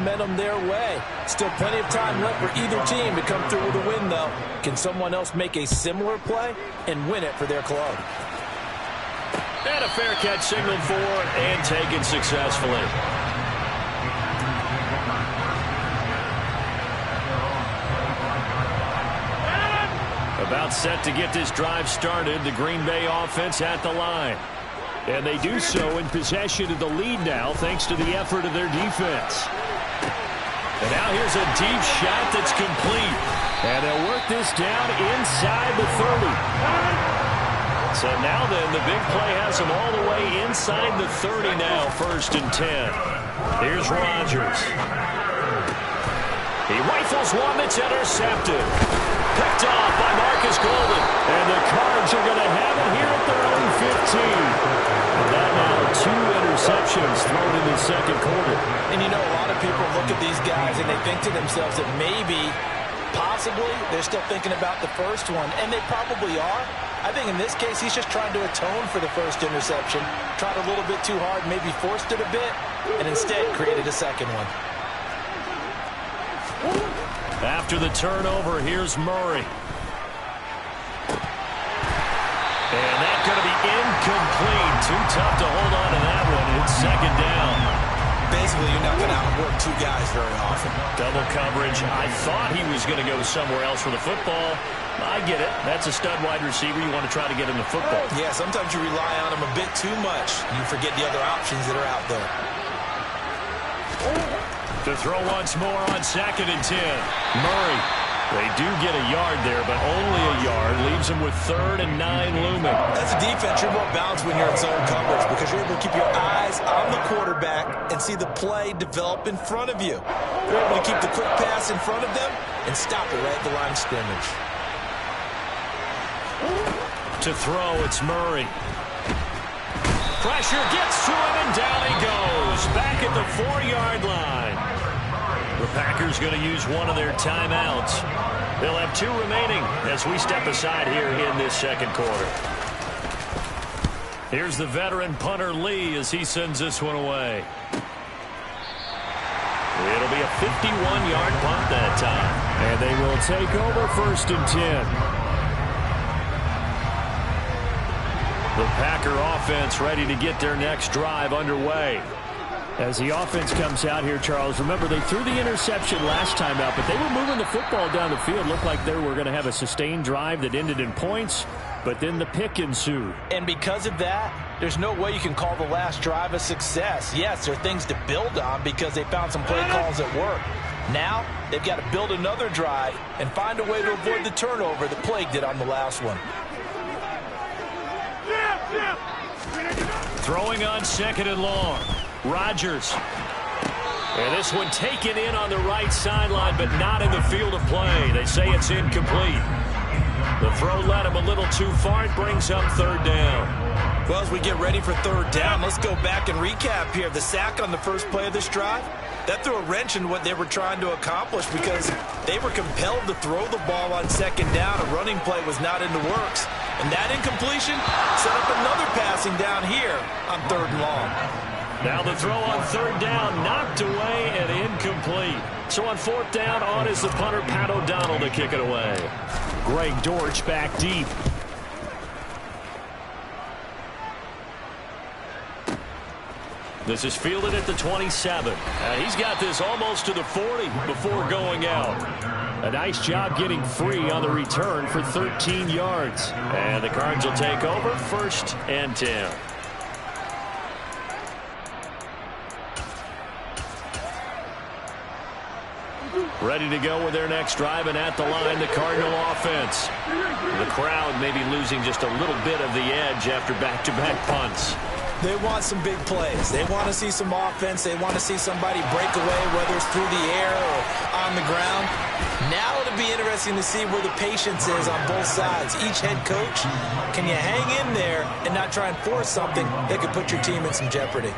momentum their way. Still plenty of time left for either team to come through with a win, though. Can someone else make a similar play and win it for their club? And a fair catch signaled for and taken successfully. About set to get this drive started. The Green Bay offense at the line. And they do so in possession of the lead now, thanks to the effort of their defense. And now here's a deep shot that's complete. And they'll work this down inside the 30. So now then, the big play has them all the way inside the 30 now, 1st and 10. Here's Rodgers. He rifles one that's intercepted. Picked off by Marcus Golden. And the Cards are going to have it here at their own 15. And that now 2 interceptions thrown in the second quarter. And you know, a lot of people look at these guys and they think to themselves that maybe, possibly, they're still thinking about the first one. And they probably are. I think in this case, he's just trying to atone for the first interception. Tried a little bit too hard, maybe forced it a bit, and instead created a second one. After the turnover, here's Murray. And that's going to be incomplete. Too tough to hold on to that one. It's second down. Basically, you're not going to outwork 2 guys very often. Double coverage. I thought he was going to go somewhere else for the football. I get it. That's a stud wide receiver. You want to try to get him the football. Yeah, sometimes you rely on him a bit too much. You forget the other options that are out there. To throw once more on 2nd and 10. Murray. They do get a yard there, but only a yard. Leaves them with 3rd and 9 looming. As a defense, you're more balanced when you're in zone coverage because you're able to keep your eyes on the quarterback and see the play develop in front of you. You're able to keep the quick pass in front of them and stop it right at the line of scrimmage. To throw, it's Murray. Pressure gets to him, and down he goes. Back at the 4-yard line. The Packers going to use one of their timeouts. They'll have 2 remaining as we step aside here in this second quarter. Here's the veteran punter Lee as he sends this one away. It'll be a 51-yard punt that time. And they will take over 1st and 10. The Packer offense ready to get their next drive underway. As the offense comes out here, Charles, remember they threw the interception last time out, but they were moving the football down the field. Looked like they were going to have a sustained drive that ended in points, but then the pick ensued. And because of that, there's no way you can call the last drive a success. Yes, there are things to build on because they found some play calls that work. Now, they've got to build another drive and find a way to avoid the turnover that plagued it on the last one. Throwing on 2nd and long. Rodgers. And this one taken in on the right sideline, but not in the field of play. They say it's incomplete. The throw led him a little too far. It brings up 3rd down. Well, as we get ready for 3rd down, let's go back and recap here. The sack on the first play of this drive, that threw a wrench in what they were trying to accomplish because they were compelled to throw the ball on 2nd down. A running play was not in the works. And that incompletion set up another passing down here on 3rd and long. Now the throw on 3rd down, knocked away and incomplete. So on 4th down, on is the punter, Pat O'Donnell, to kick it away. Greg Dortch back deep. This is fielded at the 27. He's got this almost to the 40 before going out. A nice job getting free on the return for 13 yards. And the Cards will take over 1st and 10. Ready to go with their next drive, and at the line, the Cardinal offense. The crowd maybe losing just a little bit of the edge after back-to-back punts. They want some big plays. They want to see some offense. They want to see somebody break away, whether it's through the air or on the ground. Now it'll be interesting to see where the patience is on both sides. Each head coach, can you hang in there and not try and force something that could put your team in some jeopardy?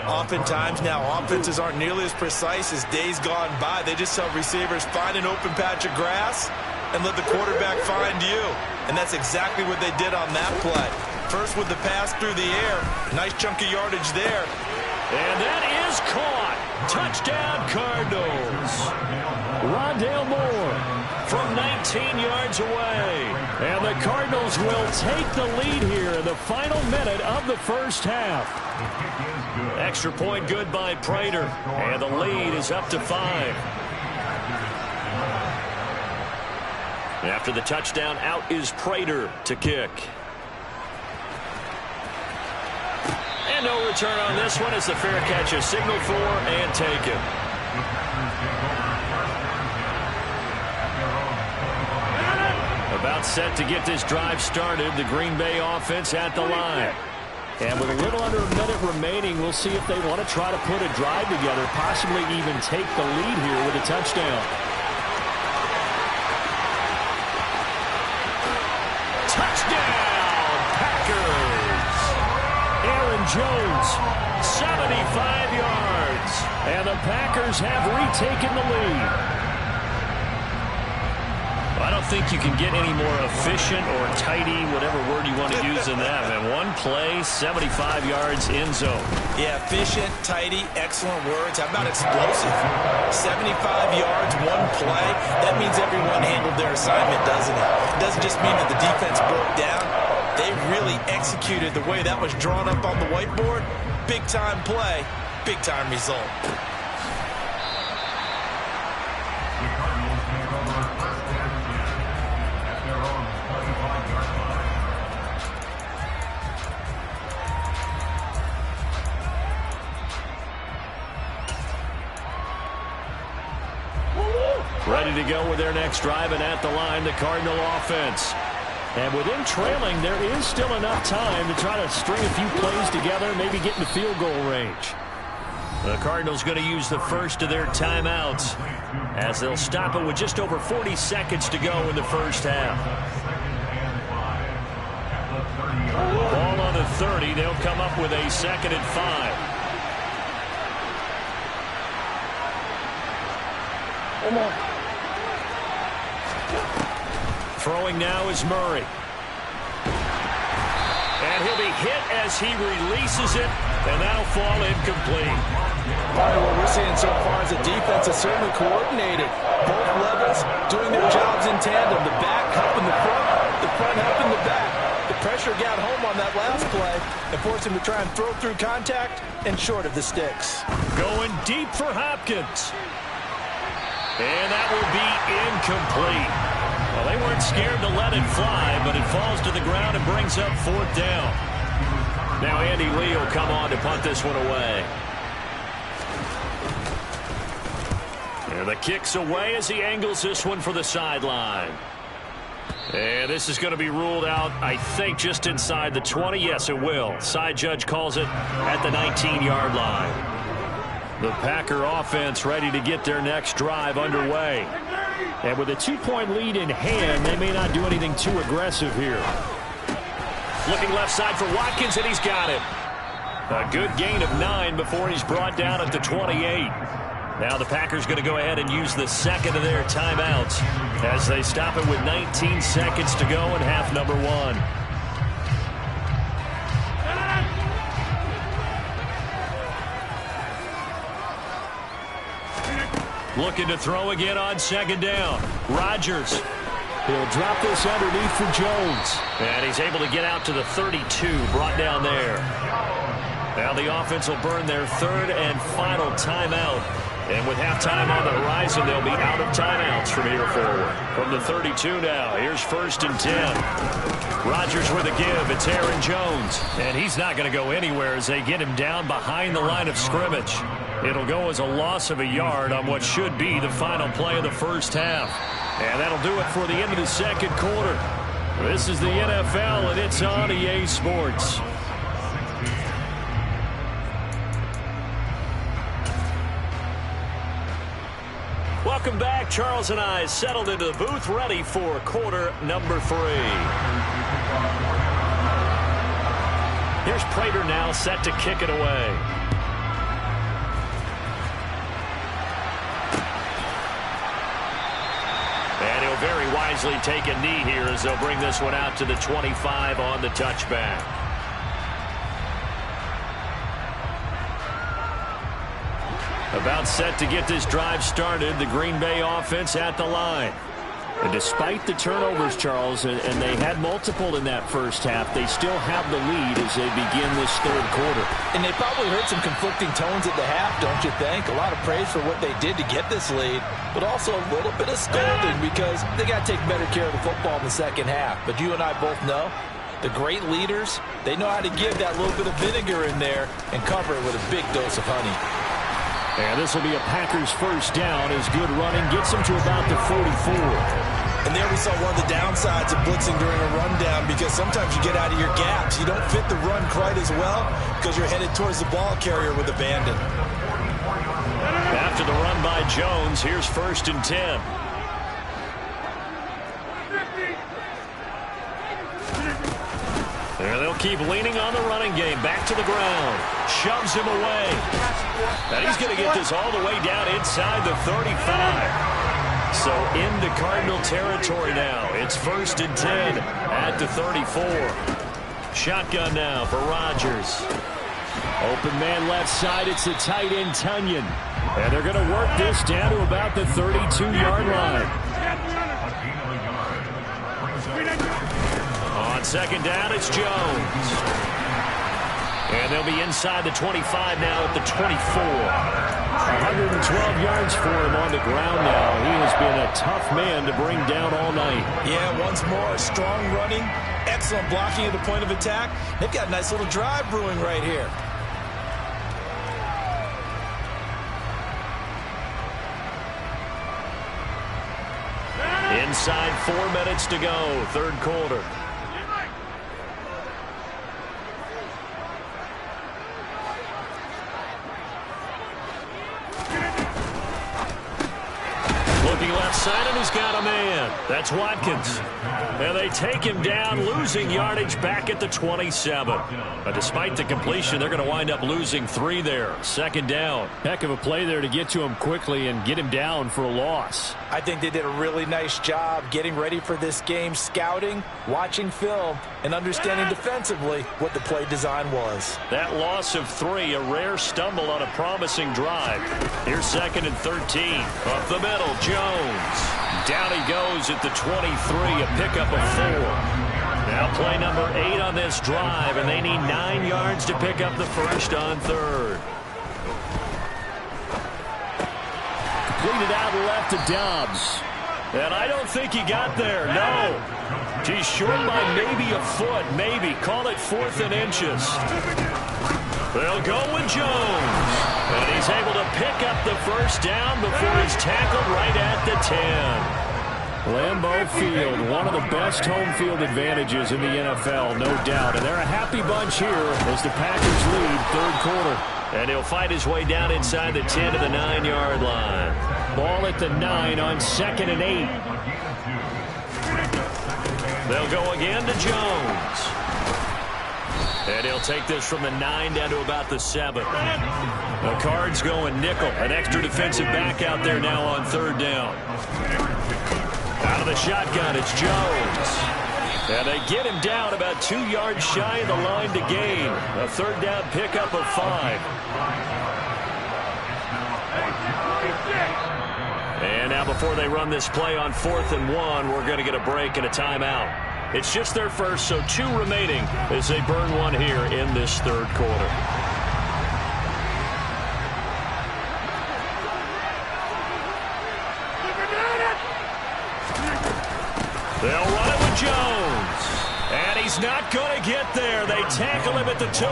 Oftentimes now, offenses aren't nearly as precise as days gone by. They just tell receivers, find an open patch of grass and let the quarterback find you. And that's exactly what they did on that play. First with the pass through the air. Nice chunk of yardage there. And that is caught. Touchdown, Cardinals. Rondale Moore from 19 yards away. And the Cardinals will take the lead here in the final minute of the first half. Extra point good by Prater. And the lead is up to 5. After the touchdown, out is Prater to kick. And no return on this one as the fair catch is signaled for and taken. About set to get this drive started, the Green Bay offense at the line. And with a little under a minute remaining, we'll see if they want to try to put a drive together, possibly even take the lead here with a touchdown. Touchdown, Packers! Aaron Jones, 75 yards. And the Packers have retaken the lead. I don't think you can get any more efficient or tidy, whatever word you want to use in that. And one play, 75 yards in zone. Yeah, efficient, tidy, excellent words. How about explosive? 75 yards, one play. That means everyone handled their assignment, doesn't it? It doesn't just mean that the defense broke down. They really executed the way that was drawn up on the whiteboard. Big-time play, big-time result. Ready to go with their next drive, and at the line, the Cardinal offense. And with them trailing, there is still enough time to try to string a few plays together, maybe get in the field goal range. The Cardinals going to use the first of their timeouts as they'll stop it with just over 40 seconds to go in the first half. Ball on the 30. They'll come up with a 2nd and 5. Come on. Throwing now is Murray. And he'll be hit as he releases it, and that'll fall incomplete. All right, what we're seeing so far is the defense is certainly coordinated. Both levels doing their jobs in tandem. The back helping the front helping the back. The pressure got home on that last play and forced him to try and throw through contact and short of the sticks. Going deep for Hopkins. And that will be incomplete. Well, they weren't scared to let it fly, but it falls to the ground and brings up 4th down. Now Andy Lee will come on to punt this one away. And the kick's away as he angles this one for the sideline. And this is going to be ruled out, I think, just inside the 20. Yes, it will. Side judge calls it at the 19-yard line. The Packer offense ready to get their next drive underway. And with a 2-point lead in hand, they may not do anything too aggressive here. Looking left side for Watkins, and he's got it. A good gain of 9 before he's brought down at the 28. Now the Packers going to go ahead and use the 2nd of their timeouts as they stop it with 19 seconds to go in half number 1. Looking to throw again on 2nd down. Rodgers. He'll drop this underneath for Jones. And he's able to get out to the 32, brought down there. Now the offense will burn their 3rd and final timeout. And with halftime on the horizon, they'll be out of timeouts from here forward. From the 32 now, here's 1st and 10. Rodgers with a give. It's Aaron Jones. And he's not going to go anywhere as they get him down behind the line of scrimmage. It'll go as a loss of a yard on what should be the final play of the first half. And that'll do it for the end of the 2nd quarter. This is the NFL, and it's on EA Sports. Welcome back. Charles and I settled into the booth, ready for quarter number 3. Here's Prater now set to kick it away. And he'll very wisely take a knee here as they'll bring this one out to the 25 on the touchback. About set to get this drive started, the Green Bay offense at the line. And despite the turnovers, Charles, and they had multiple in that first half, they still have the lead as they begin this third quarter. And they probably heard some conflicting tones at the half, don't you think? A lot of praise for what they did to get this lead, but also a little bit of scolding because they got to take better care of the football in the second half. But you and I both know the great leaders, they know how to give that little bit of vinegar in there and cover it with a big dose of honey. And this will be a Packers first down as good running gets them to about the 44. And there we saw one of the downsides of blitzing during a rundown because sometimes you get out of your gaps. You don't fit the run quite as well because you're headed towards the ball carrier with abandon. After the run by Jones, here's 1st and 10. And they'll keep leaning on the running game. Back to the ground. Shoves him away. And he's going to get this all the way down inside the 35. So into Cardinal territory now. It's 1st and 10 at the 34. Shotgun now for Rodgers. Open man left side. It's the tight end Tunyon. And they're going to work this down to about the 32-yard line. On second down, it's Jones. And they'll be inside the 25 now at the 24. 112 yards for him on the ground now. He has been a tough man to bring down all night. Yeah, once more, strong running, excellent blocking at the point of attack. They've got a nice little drive brewing right here. Inside 4 minutes to go, third quarter. Looking left side, and he's got a man. That's Watkins. And they take him down, losing yardage back at the 27. But despite the completion, they're going to wind up losing 3 there. Second down. Heck of a play there to get to him quickly and get him down for a loss. I think they did a really nice job getting ready for this game, scouting, watching film, and understanding defensively what the play design was. That loss of 3, a rare stumble on a promising drive. Here's 2nd and 13. Up the middle, Jones. Down he goes at the 23, a pickup of 4. Now play number 8 on this drive, and they need 9 yards to pick up the first on third. Completed out left to Dobbs. And I don't think he got there, no. He's short by maybe a foot, maybe. Call it 4th and inches. They'll go with Jones. And he's able to pick up the first down before he's tackled right at the 10. Lambeau Field, one of the best home field advantages in the NFL, no doubt. And they're a happy bunch here as the Packers lead third quarter. And he'll fight his way down inside the 10 to the 9-yard line. Ball at the 9 on 2nd and 8. They'll go again to Jones. And he'll take this from the 9 down to about the 7. The Cards going nickel. An extra defensive back out there now on third down. Out of the shotgun, it's Jones. And they get him down about 2 yards shy of the line to gain. A third down pickup of 5. And now before they run this play on 4th and 1, we're going to get a break and a timeout. It's just their first, so 2 remaining as they burn one here in this third quarter. They'll run it with Jones. And he's not going to get there. They tackle him at the 2.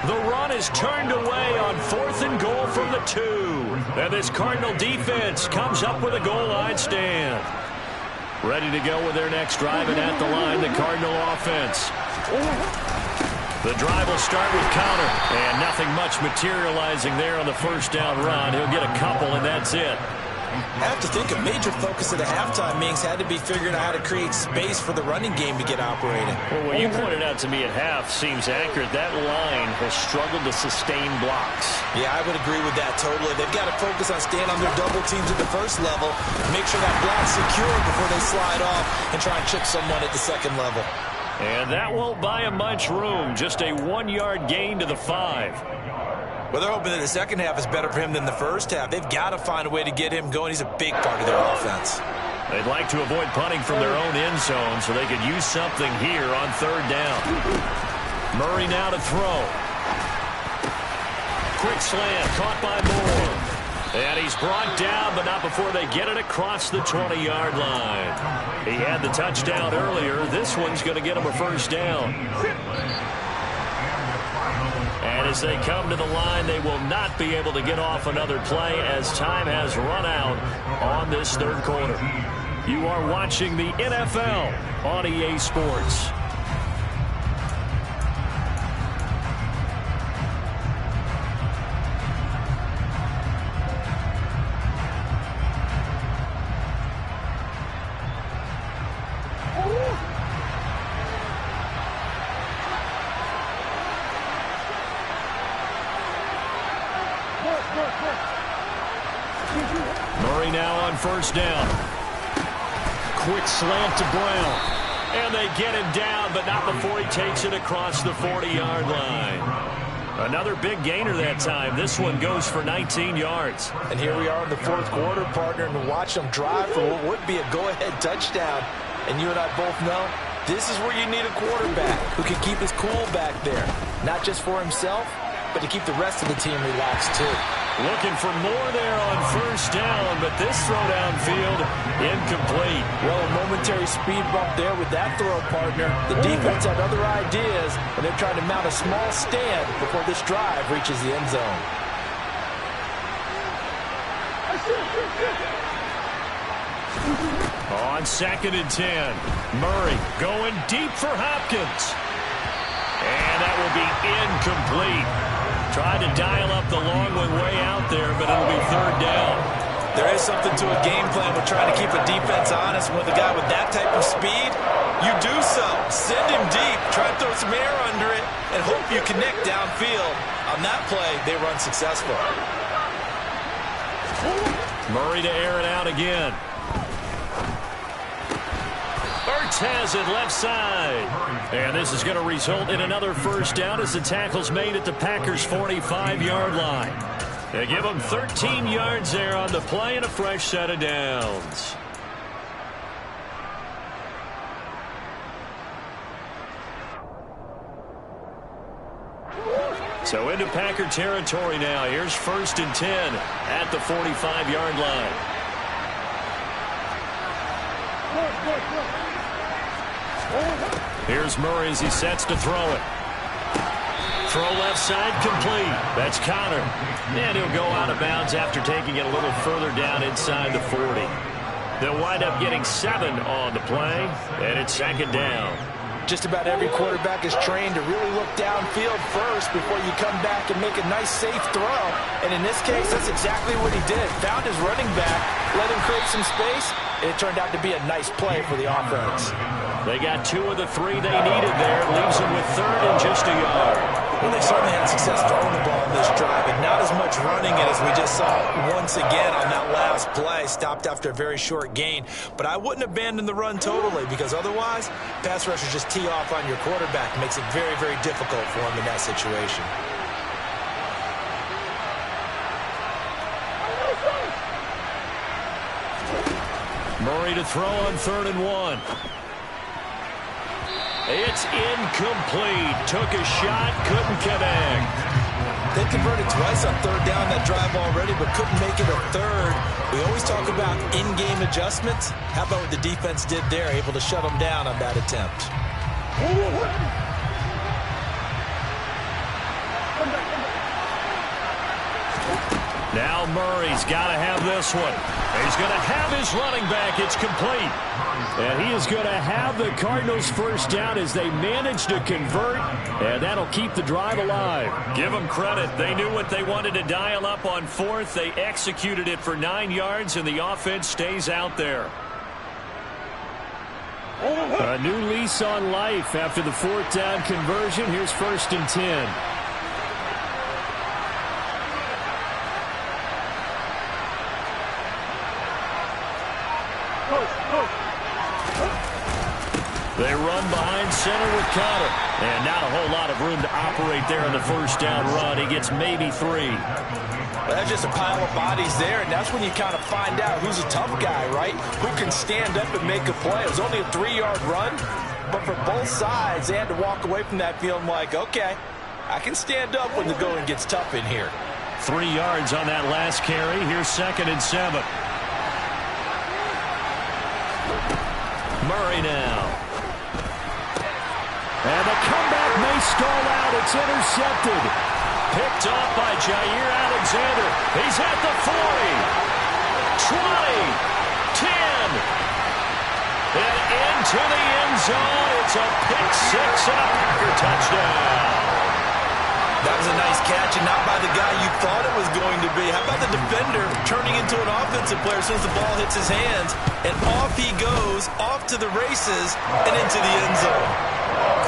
The run is turned away on 4th and goal from the 2. And this Cardinal defense comes up with a goal line stand. Ready to go with their next drive, and at the line, the Cardinal offense. The drive will start with counter. And nothing much materializing there on the first down run. He'll get a couple, and that's it. I have to think a major focus of the halftime meetings had to be figuring out how to create space for the running game to get operating. Well, what you pointed out to me at half seems accurate. That line has struggled to sustain blocks. Yeah, I would agree with that totally. They've got to focus on staying on their double teams at the first level, make sure that block's secure before they slide off and try and chip someone at the second level. And that won't buy him much room. Just a 1-yard gain to the 5. Well, they're hoping that the second half is better for him than the first half. They've got to find a way to get him going. He's a big part of their offense. They'd like to avoid punting from their own end zone so they could use something here on third down. Murray now to throw. Quick slant, caught by Moore. And he's brought down, but not before they get it across the 20-yard line. He had the touchdown earlier. This one's going to get him a first down. And as they come to the line, they will not be able to get off another play as time has run out on this third quarter. You are watching the NFL on EA Sports. Murray now on first down. Quick slant to Brown. And they get him down, but not before he takes it across the 40-yard line. Another big gainer that time. This one goes for 19 yards. And here we are in the fourth quarter, partner, and watch them drive for what would be a go-ahead touchdown. And you and I both know this is where you need a quarterback who can keep his cool back there. Not just for himself, but to keep the rest of the team relaxed, too. Looking for more there on first down, but this throw downfield incomplete. Well, a momentary speed bump there with that throw, partner. The defense had other ideas, and they're trying to mount a small stand before this drive reaches the end zone. On 2nd and 10, Murray going deep for Hopkins. And that will be incomplete. Tried to dial up the long one way out there, but it'll be third down. There is something to a game plan with trying to keep a defense honest. With a guy with that type of speed, you do so. Send him deep, try to throw some air under it, and hope you connect downfield. On that play, they run successful. Murray to air it out again. Ertz has it left side. And this is going to result in another first down as the tackle's made at the Packers' 45-yard line. They give them 13 yards there on the play and a fresh set of downs. So into Packer territory now. Here's 1st and 10 at the 45-yard line. Here's Murray as he sets to throw it. Throw left side complete. That's Connor. And he'll go out of bounds after taking it a little further down inside the 40. They'll wind up getting 7 on the play, and it's 2nd down. Just about every quarterback is trained to really look downfield first before you come back and make a nice, safe throw. And in this case, that's exactly what he did. Found his running back, let him create some space, and it turned out to be a nice play for the offense. They got 2 of the 3 they needed there. Leaves them with 3rd and just a yard. Well, they certainly had success throwing the ball in this drive, and not as much running it as we just saw once again on that last play. Stopped after a very short gain. But I wouldn't abandon the run totally, because otherwise, pass rushers just tee off on your quarterback. It makes it very, very difficult for him in that situation. Murray to throw on 3rd and 1. It's incomplete. Took a shot, couldn't connect. They converted twice on 3rd down that drive already, but couldn't make it a 3rd. We always talk about in-game adjustments. How about what the defense did there, able to shut them down on that attempt? Now Murray's got to have this one. He's going to have his running back. It's complete. And he is going to have the Cardinals' first down as they manage to convert, and that'll keep the drive alive. Give them credit. They knew what they wanted to dial up on 4th. They executed it for 9 yards, and the offense stays out there. A new lease on life after the 4th down conversion. Here's 1st and 10. They run behind center with Connor. And not a whole lot of room to operate there in the first down run. He gets maybe 3. Well, that's just a pile of bodies there, and that's when you kind of find out who's a tough guy, right? Who can stand up and make a play. It was only a 3-yard run, but for both sides, they had to walk away from that feeling like, okay, I can stand up when the going gets tough in here. 3 yards on that last carry. Here's 2nd and 7. Murray now. And the comeback may stall out. It's intercepted. Picked off by Jair Alexander. He's at the 40. 20. 10. And into the end zone. It's a pick 6 and a Packer touchdown. That was a nice catch, and not by the guy you thought it was going to be. How about the defender turning into an offensive player as soon as the ball hits his hands, and off he goes, off to the races, and into the end zone.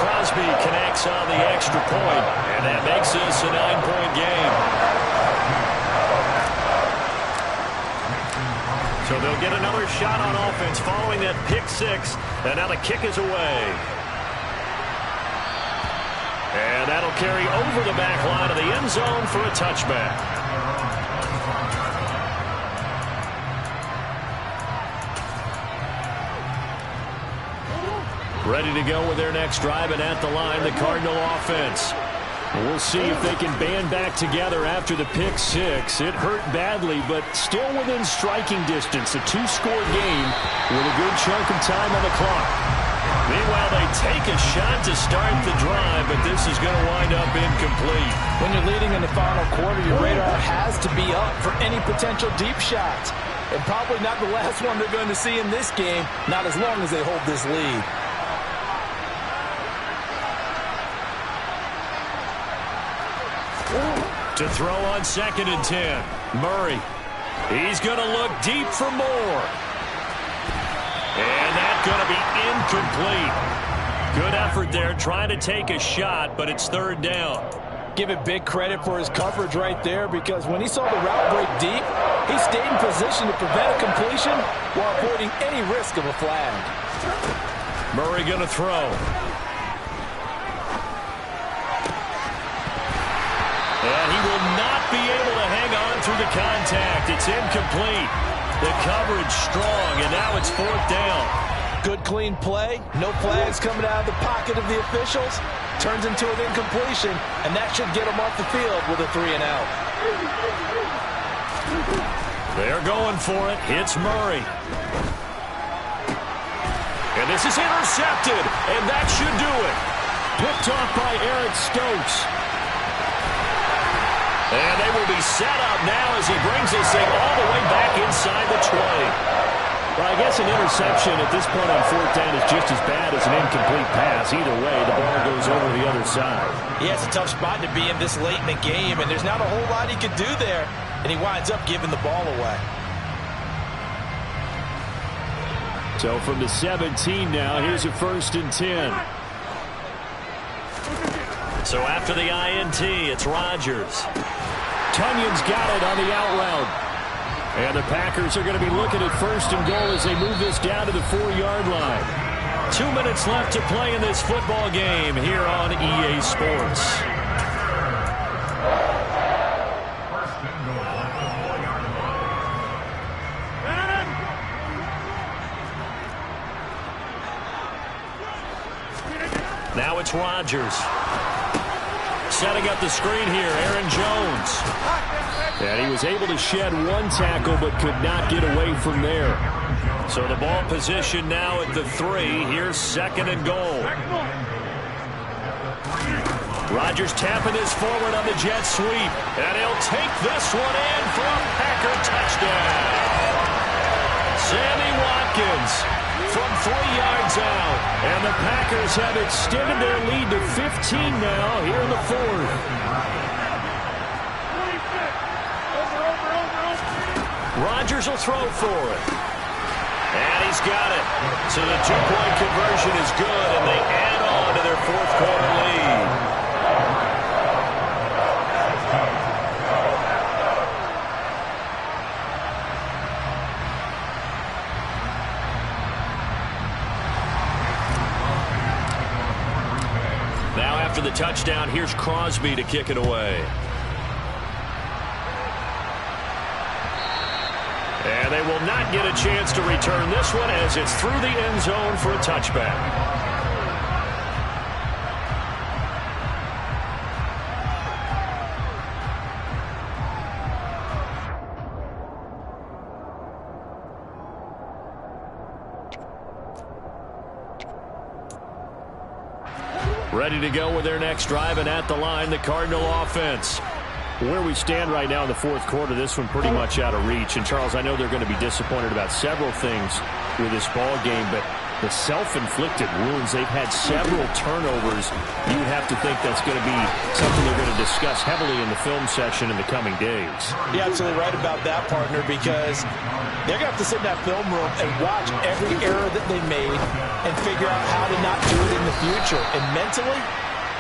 Crosby connects on the extra point, and that makes this a 9-point game. So they'll get another shot on offense following that pick 6, and now the kick is away. And that'll carry over the back line of the end zone for a touchback. Ready to go with their next drive, and at the line, the Cardinal offense. We'll see if they can band back together after the pick 6. It hurt badly, but still within striking distance. A 2-score game with a good chunk of time on the clock. Meanwhile, they take a shot to start the drive, but this is going to wind up incomplete. When you're leading in the final quarter, your radar has to be up for any potential deep shots. And probably not the last one they're going to see in this game, not as long as they hold this lead. To throw on 2nd and 10. Murray. He's going to look deep for more. And that's going to be incomplete. Good effort there trying to take a shot, but it's 3rd down. Give it big credit for his coverage right there, because when he saw the route break deep, he stayed in position to prevent a completion while avoiding any risk of a flag. Murray going to throw. And he will not be able to hang on through the contact. It's incomplete. The coverage strong, and now it's 4th down. Good clean play. No flags coming out of the pocket of the officials. Turns into an incompletion, and that should get him off the field with a 3-and-out. They're going for it. Hits Murray. And this is intercepted, and that should do it. Picked off by Eric Stokes. And they will be set up now as he brings this thing all the way back inside the 20. Well, I guess an interception at this point on 4th down is just as bad as an incomplete pass. Either way, the ball goes over the other side. Yeah, it's a tough spot to be in this late in the game, and there's not a whole lot he could do there, and he winds up giving the ball away. So from the 17 now, here's a 1st and 10. So after the INT, it's Rodgers. Tunyon's got it on the out route. And the Packers are going to be looking at 1st and goal as they move this down to the 4-yard line. 2 minutes left to play in this football game here on EA Sports. Now it's Rodgers. Setting up the screen here, Aaron Jones. And he was able to shed 1 tackle but could not get away from there. So the ball position now at the 3. Here's 2nd and goal. Rodgers tapping this forward on the jet sweep. And he'll take this one in for a Packer touchdown. Sammy Watkins from 3 yards out. And the Packers have extended their lead to 15 now here in the 4th. Rodgers will throw for it. And he's got it. So the 2-point conversion is good, and they add on to their 4th quarter lead. After the touchdown, here's Crosby to kick it away. And they will not get a chance to return this one as it's through the end zone for a touchback. Ready to go with their next drive, and at the line, the Cardinal offense. Where we stand right now in the fourth quarter, this one pretty much out of reach. And, Charles, I know they're going to be disappointed about several things with this ball game, but the self-inflicted wounds, they've had several turnovers. You would have to think that's going to be something they're going to discuss heavily in the film session in the coming days. You're absolutely right about that, partner, because they're going to have to sit in that film room and watch every error that they made and figure out how to not do it in the future. And mentally,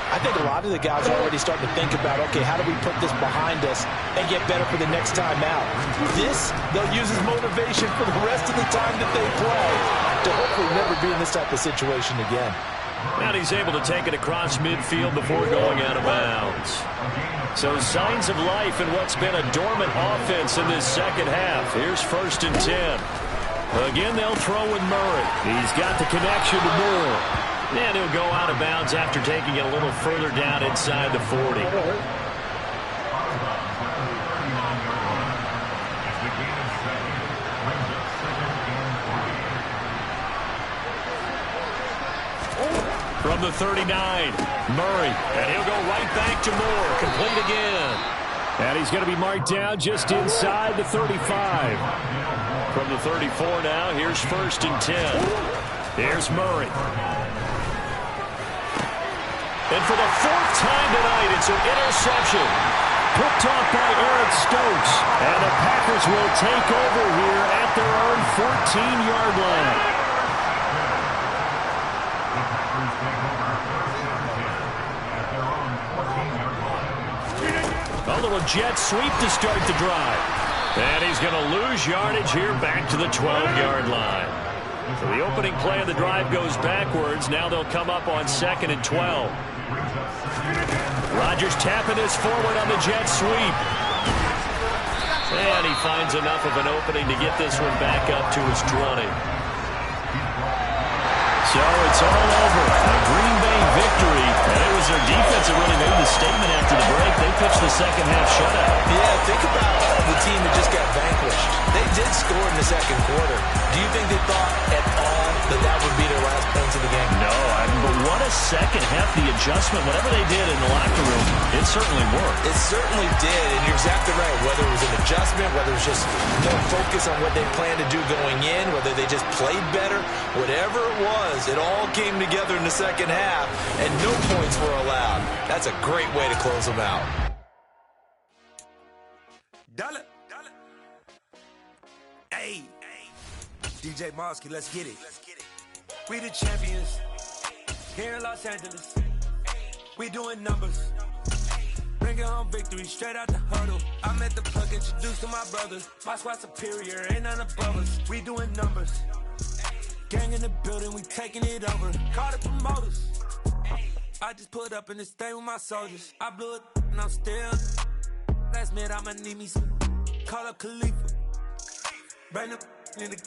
I think a lot of the guys are already starting to think about, okay, how do we put this behind us and get better for the next time out? This, they'll use as motivation for the rest of the time that they play to hopefully never be in this type of situation again. And he's able to take it across midfield before going out of bounds. So signs of life in what's been a dormant offense in this second half. Here's 1st and 10. Again, they'll throw with Murray. He's got the connection to Moore. And he'll go out of bounds after taking it a little further down inside the 40. From the 39, Murray. And he'll go right back to Moore. Complete again. And he's going to be marked down just inside the 35. From the 34 now, here's 1st and 10. Here's Murray. And for the 4th time tonight, it's an interception. Picked off by Eric Stokes. And the Packers will take over here at their own 14-yard line. A little jet sweep to start the drive. And he's going to lose yardage here back to the 12-yard line. So the opening play of the drive goes backwards. Now they'll come up on 2nd and 12. Rodgers tapping this forward on the jet sweep. And he finds enough of an opening to get this one back up to his 20. So it's all over. A Green Bay victory. And it was their defense that really made the statement after the break. They pitched the second half shutout. Yeah, think about the team that just got vanquished. They did score in the second quarter. Do you think they thought at all that that would be their last points of the game? No, but what a second half. The adjustment, whatever they did in the locker room, it certainly worked. It certainly did, and you're exactly right. Whether it was an adjustment, whether it was just more focus on what they planned to do going in, whether they just played better, whatever it was, it all came together in the second half, and no points were allowed. That's a great way to close them out. Dollar. Hey, DJ Mosky, let's get it. We the champions here in Los Angeles. We doing numbers. Bringing home victory straight out the huddle. I'm at the plug, introduced to my brothers. My squad superior, ain't none above us. We doing numbers. Gang in the building, we taking it over. Call the promoters. I just put up in this thing with my soldiers. I blew it and I'm still. Last minute I'ma need me some. Call up Khalifa. Bring up in the.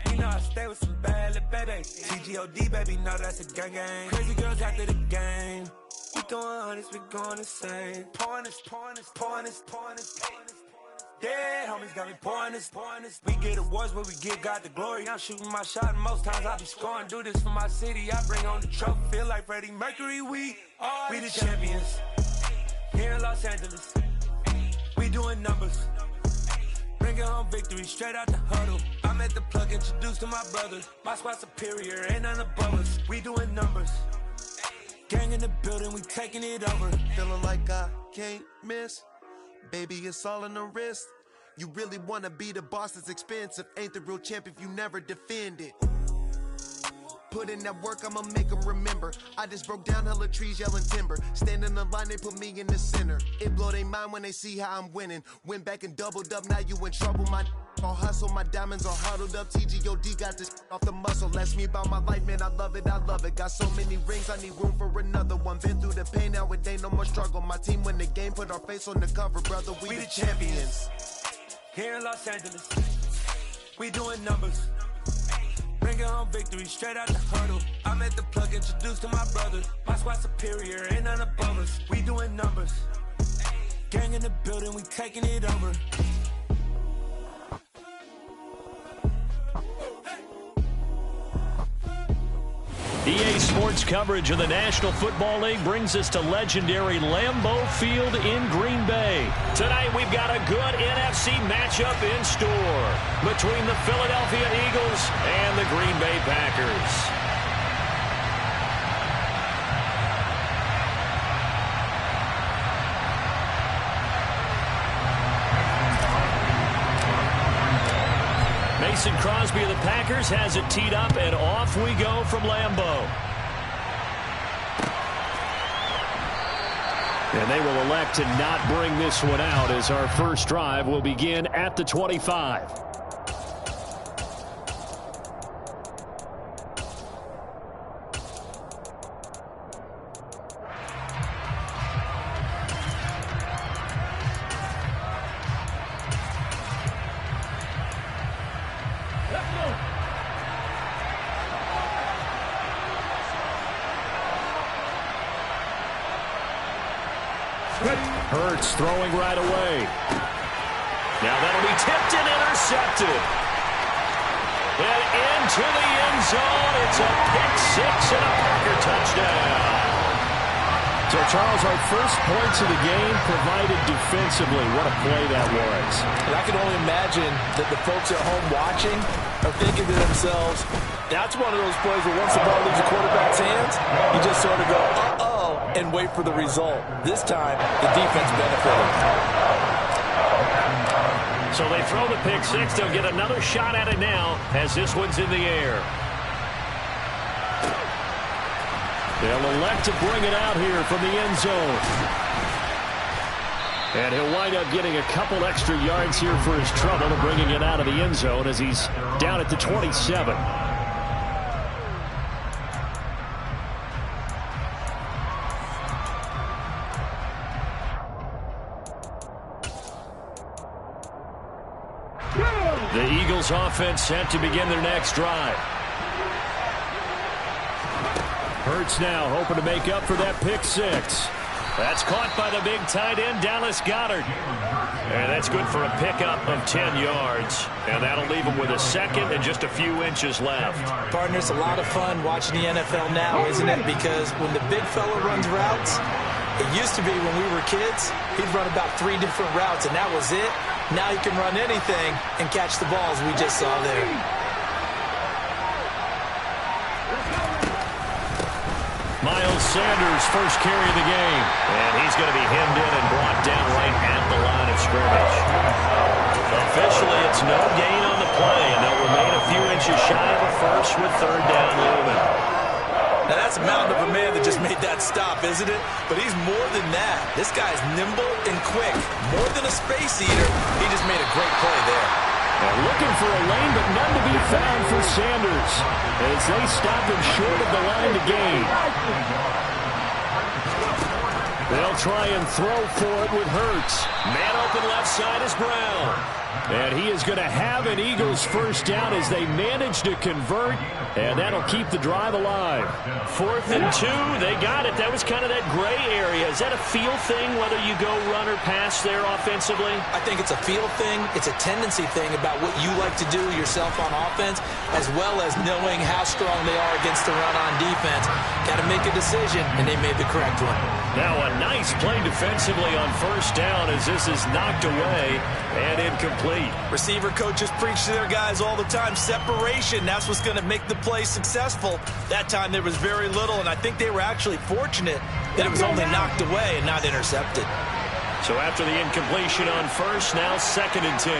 You know I stay with some bad little baby. TGOD baby, know that's a gang gang. Crazy girls after the game. We throwing hundreds, we going insane. Pouring this. Yeah, homies got me pouring this. We get awards where we give God the glory. I'm shooting my shot and most times I be scoring. Do this for my city, I bring on the trophy. Feel like Freddie Mercury, we the champions here in Los Angeles. We doing numbers. Bringing home victory straight out the huddle. I'm at the plug, introduced to my brothers. My squad superior, ain't none above us. We doing numbers. Gang in the building, we taking it over. Feeling like I can't miss. Baby, it's all in the wrist. You really wanna be the boss, it's expensive. Ain't the real champ if you never defend it. Put in that work, I'ma make them remember. I just broke down hella trees, yelling timber. Stand in the line, they put me in the center. It blow their mind when they see how I'm winning. Went back and doubled up, now you in trouble, my All hustle, my diamonds are huddled up. TGOD got this off the muscle. Ask me about my life, man, I love it, I love it. Got so many rings, I need room for another one. Been through the pain, now it ain't no more struggle. My team win the game, put our face on the cover, brother. We the champions. Here in Los Angeles, we doing numbers. Bringing home victory straight out the huddle. I'm at the plug, introduced to my brother. My squad superior, ain't none above us. We doing numbers. Gang in the building, we taking it over. EA Sports coverage of the National Football League brings us to legendary Lambeau Field in Green Bay. Tonight we've got a good NFC matchup in store between the Philadelphia Eagles and the Green Bay Packers. Mason Crosby of the Packers has it teed up, and off we go from Lambeau. And they will elect to not bring this one out as our first drive will begin at the 25. Hurts throwing right away. Now that'll be tipped and intercepted. And into the end zone. It's a pick six and a Packer touchdown. So, Charles, our first points of the game provided defensively. What a play that was. And I can only imagine that the folks at home watching are thinking to themselves, that's one of those plays where once the ball leaves the quarterback's hands, you just sort of go, uh-oh, and wait for the result. This time, the defense benefited. So they throw the pick six. They'll get another shot at it now as this one's in the air. They'll elect to bring it out here from the end zone. And he'll wind up getting a couple extra yards here for his trouble and bringing it out of the end zone as he's down at the 27. The Eagles offense set to begin their next drive. Hurts now hoping to make up for that pick six. That's caught by the big tight end, Dallas Goedert. And that's good for a pickup of 10 yards. And that'll leave him with a second and just a few inches left. Partner, it's a lot of fun watching the NFL now, isn't it? Because when the big fella runs routes, it used to be when we were kids, he'd run about 3 different routes, and that was it. Now he can run anything and catch the balls we just saw there. Miles Sanders, first carry of the game. And he's going to be hemmed in and brought down right at the line of scrimmage. Officially, it's no gain on the play, and they'll remain a few inches shy of a first with third down looming. Now, that's a mountain of a man that just made that stop, isn't it? But he's more than that. This guy's nimble and quick. More than a space eater, he just made a great play there. Now looking for a lane, but none to be found for Sanders as they stop him short of the line to gain. They'll try and throw for it with Hurts. Man open left side is Brown. And he is going to have an Eagles first down as they manage to convert, and that'll keep the drive alive. 4th and 2, they got it. That was kind of that gray area. Is that a feel thing, whether you go run or pass there offensively? I think it's a feel thing. It's a tendency thing about what you like to do yourself on offense, as well as knowing how strong they are against the run on defense. Got to make a decision, and they made the correct one. Now a nice play defensively on first down as this is knocked away and incomplete. Receiver coaches preach to their guys all the time. Separation, that's what's going to make the play successful. That time there was very little, and I think they were actually fortunate that it was only knocked away and not intercepted. So after the incompletion on first, now 2nd and 10.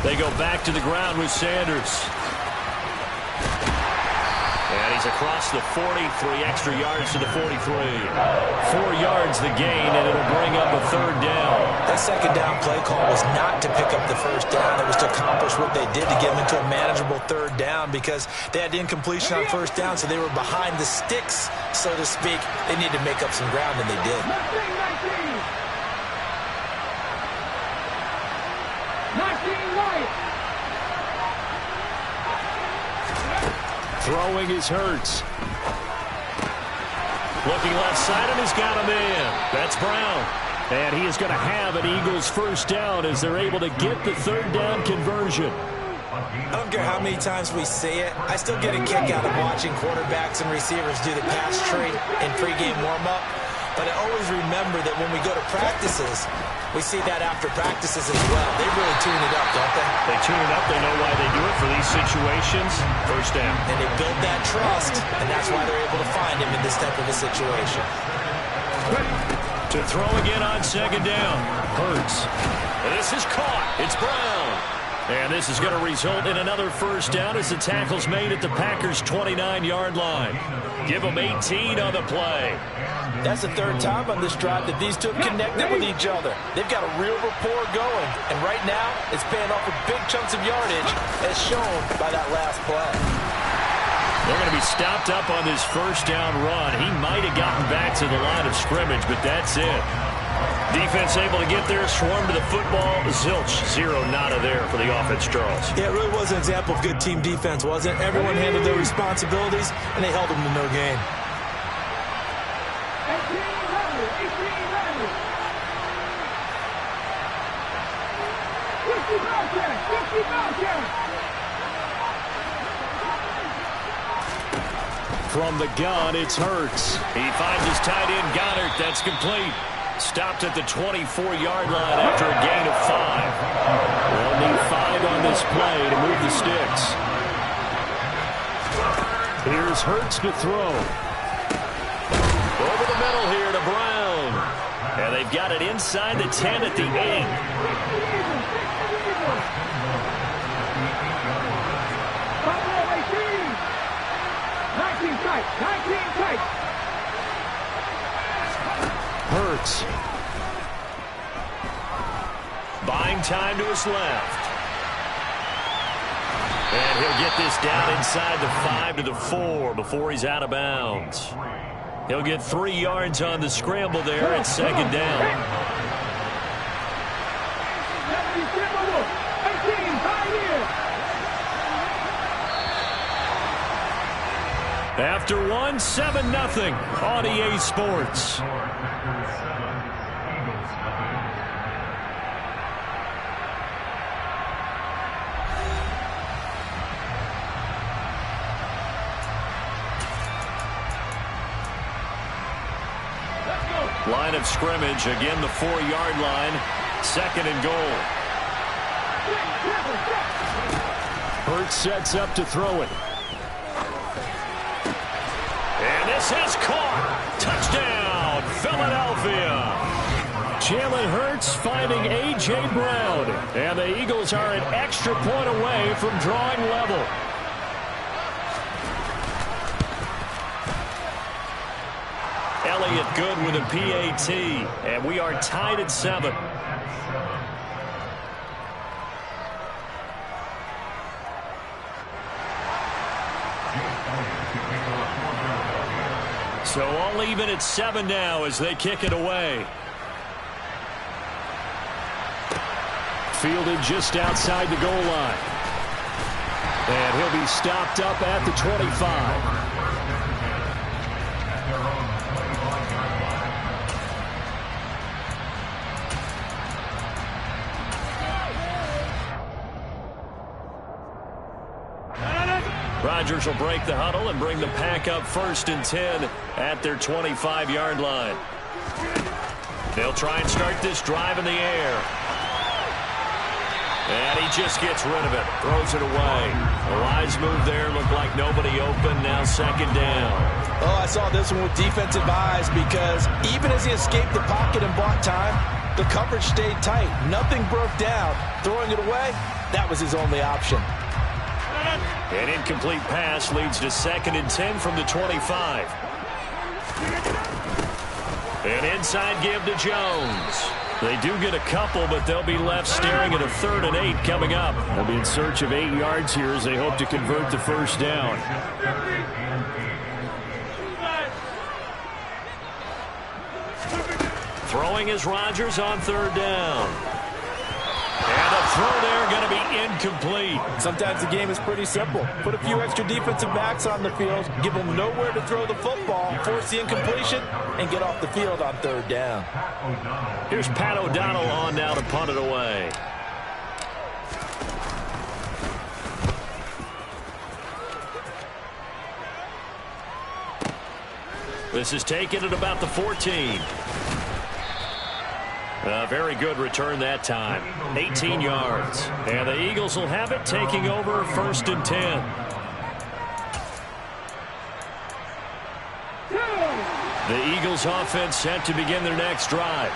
They go back to the ground with Sanders. And he's across the 40, 3 extra yards to the 43. 4 yards the gain, and it'll bring up a third down. That second down play call was not to pick up the first down. It was to accomplish what they did to get them into a manageable third down because they had incompletion on first down, so they were behind the sticks, so to speak. They needed to make up some ground, and they did. 19 right. Throwing is Hurts. Looking left side, and he's got him in. That's Brown. And he is going to have an Eagles first down as they're able to get the third down conversion. I don't care how many times we say it. I still get a kick out of watching quarterbacks and receivers do the pass tree in pregame warm-up. But I always remember that when we go to practices, we see that after practices as well. They really tune it up, don't they? They tune it up. They know why they do it for these situations. First down. And they build that trust, and that's why they're able to find him in this type of a situation. To throw again on second down. Hurts. This is caught. It's Brown. And this is going to result in another first down as the tackle's made at the Packers' 29-yard line. Give them 18 on the play. That's the third time on this drive that these two have connected with each other. They've got a real rapport going. And right now, it's paying off with big chunks of yardage, as shown by that last play. They're going to be stopped up on this first down run. He might have gotten back to the line of scrimmage, but that's it. Defense able to get there, swarm to the football. Zilch, 0 nada there for the offense, Charles. Yeah, it really was an example of good team defense, wasn't it? Everyone handled their responsibilities, and they held them to no gain. 50 From the gun, it's Hurts. He finds his tight end, Goddard. That's complete. Stopped at the 24-yard line after a gain of 5. They'll need 5 on this play to move the sticks. Here's Hurts to throw. Over the middle here to Brown. And they've got it inside the 10 at the end. Hurts. Buying time to his left. And he'll get this down inside the 5 to the 4 before he's out of bounds. He'll get 3 yards on the scramble there at second down. After one, 7-0 on EA Sports. Line of scrimmage, again the 4-yard line, second and goal. Hurts sets up to throw it. And this is caught. Touchdown, Philadelphia. Jalen Hurts finding A.J. Brown. And the Eagles are an extra point away from drawing level. Elliott good with a PAT. And we are tied at 7. So all even at 7 now as they kick it away. Fielded just outside the goal line. And he'll be stopped up at the 25. Rodgers will break the huddle and bring the pack up 1st and 10 at their 25-yard line. They'll try and start this drive in the air. And he just gets rid of it, throws it away. A wise move there, looked like nobody open, now second down. Oh, I saw this one with defensive eyes because even as he escaped the pocket and bought time, the coverage stayed tight. Nothing broke down. Throwing it away, that was his only option. An incomplete pass leads to 2nd and 10 from the 25. An inside give to Jones. They do get a couple, but they'll be left staring at a 3rd and 8 coming up. They'll be in search of 8 yards here as they hope to convert the first down. Throwing is Rodgers on 3rd down. And a throw there going to be incomplete. Sometimes the game is pretty simple. Put a few extra defensive backs on the field, give them nowhere to throw the football, force the incompletion, and get off the field on 3rd down. Here's Pat O'Donnell on now to punt it away. This is taken at about the 14. A very good return that time. 18 yards. And the Eagles will have it, taking over 1st and 10. The Eagles offense set to begin their next drive.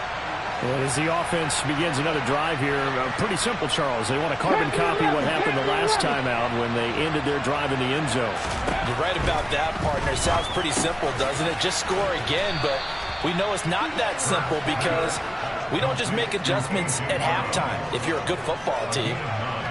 And as the offense begins another drive here, pretty simple, Charles. They want to carbon copy what happened the last time out when they ended their drive in the end zone. You're right about that, partner. Sounds pretty simple, doesn't it? Just score again, but we know it's not that simple because we don't just make adjustments at halftime. If you're a good football team,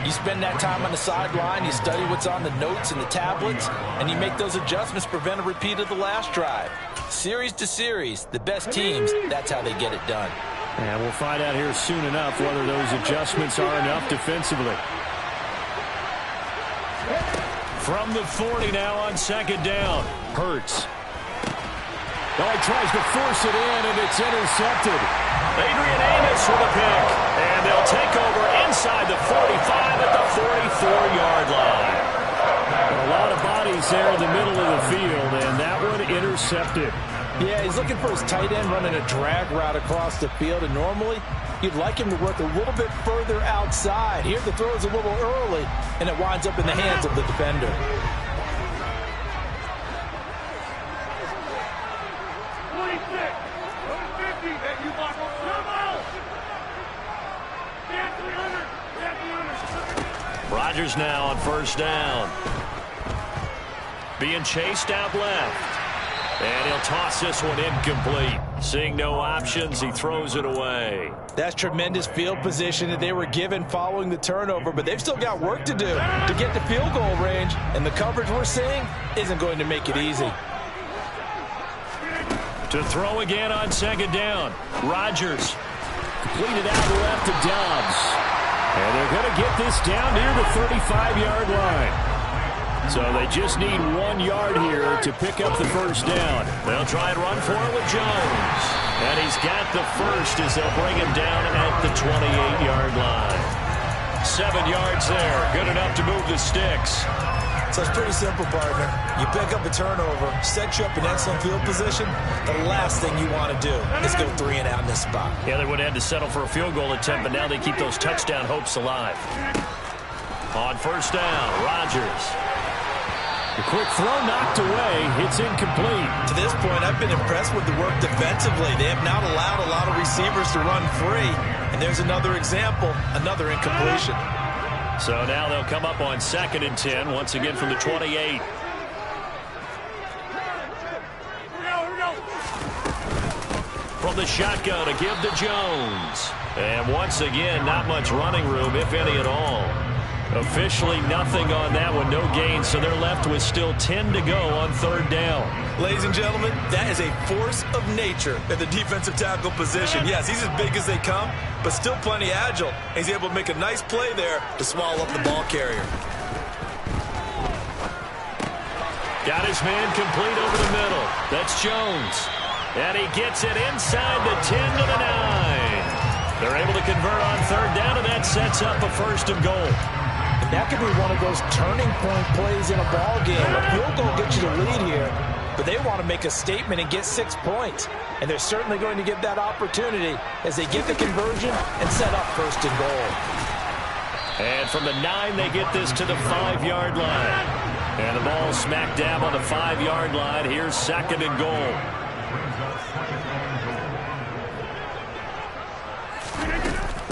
you spend that time on the sideline, you study what's on the notes and the tablets, and you make those adjustments to prevent a repeat of the last drive. Series to series, the best teams, that's how they get it done. And we'll find out here soon enough whether those adjustments are enough defensively. From the 40 now on 2nd down. Hurts. Oh, he tries to force it in, and it's intercepted. Adrian Amos with a pick. And they'll take over inside the 45 at the 44-yard line. A lot of bodies there in the middle of the field, and that one intercepted. Yeah, he's looking for his tight end running a drag route across the field, and normally you'd like him to work a little bit further outside. Here the throw is a little early, and it winds up in the hands of the defender. Rodgers now on 1st down. Being chased out left. And he'll toss this one incomplete. Seeing no options, he throws it away. That's tremendous field position that they were given following the turnover, but they've still got work to do to get to field goal range, and the coverage we're seeing isn't going to make it easy. To throw again on 2nd down. Rodgers. Completed out left to Dobbs. And they're going to get this down near the 35-yard line. So they just need 1 yard here to pick up the first down. They'll try and run for it with Jones. And he's got the first as they'll bring him down at the 28-yard line. 7 yards there. Good enough to move the sticks. So it's pretty simple, partner. You pick up a turnover, set you up in excellent field position. The last thing you want to do is go 3 and out in this spot. Yeah, they would have had to settle for a field goal attempt, but now they keep those touchdown hopes alive. On 1st down, Rodgers. The quick throw knocked away. It's incomplete. To this point, I've been impressed with the work defensively. They have not allowed a lot of receivers to run free. And there's another example, another incompletion. So now they'll come up on 2nd and 10, once again from the 28. From the shotgun, a give to Jones. And once again, not much running room, if any at all. Officially nothing on that one, no gain, so they're left with still 10 to go on 3rd down. Ladies and gentlemen, that is a force of nature at the defensive tackle position. Yes, he's as big as they come, but still plenty agile. He's able to make a nice play there to swallow up the ball carrier. Got his man complete over the middle. That's Jones. And he gets it inside the 10 to the 9. They're able to convert on 3rd down, and that sets up a 1st and goal. That could be one of those turning point plays in a ball game. A field goal gets you the lead here, but they want to make a statement and get 6 points. And they're certainly going to get that opportunity as they get the conversion and set up 1st and goal. And from the 9, they get this to the 5-yard line. And the ball smack dab on the 5-yard line. Here's 2nd and goal.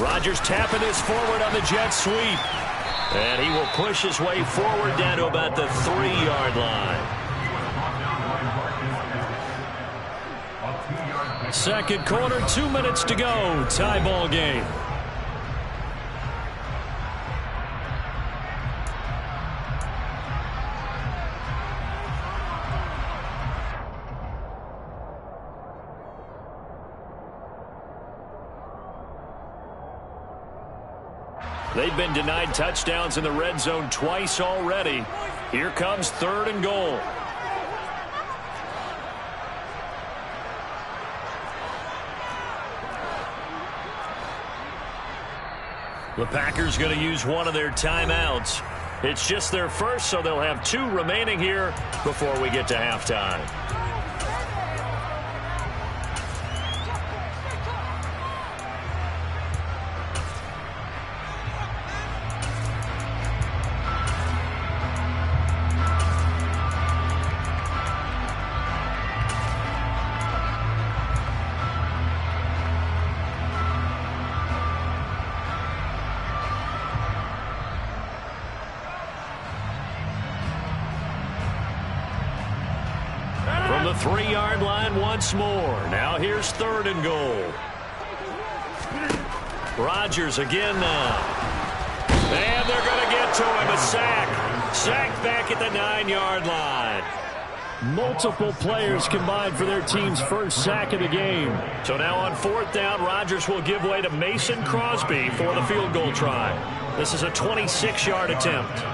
Rodgers tapping this forward on the jet sweep. And he will push his way forward down to about the 3-yard line. Second quarter, 2 minutes to go. Tie ball game. They've been denied touchdowns in the red zone twice already. Here comes 3rd and goal. The Packers going to use one of their timeouts. It's just their first, so they'll have 2 remaining here before we get to halftime. From the 3-yard line once more. Now here's 3rd and goal. Rodgers again now. And they're going to get to him. A sack. Sacked back at the 9-yard line. Multiple players combined for their team's first sack of the game. So now on 4th down, Rodgers will give way to Mason Crosby for the field goal try. This is a 26-yard attempt.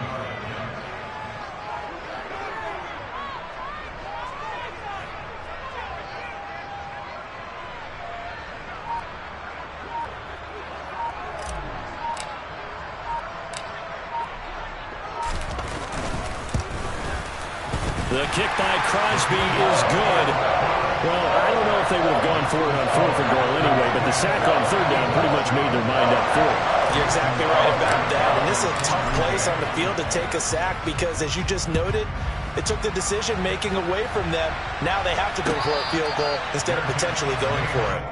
The kick by Crosby is good. Well, I don't know if they would have gone for it on 4th and goal anyway, but the sack on 3rd down pretty much made their mind up for it. You're exactly right about that. And this is a tough place on the field to take a sack because, as you just noted, it took the decision-making away from them. Now they have to go for a field goal instead of potentially going for it.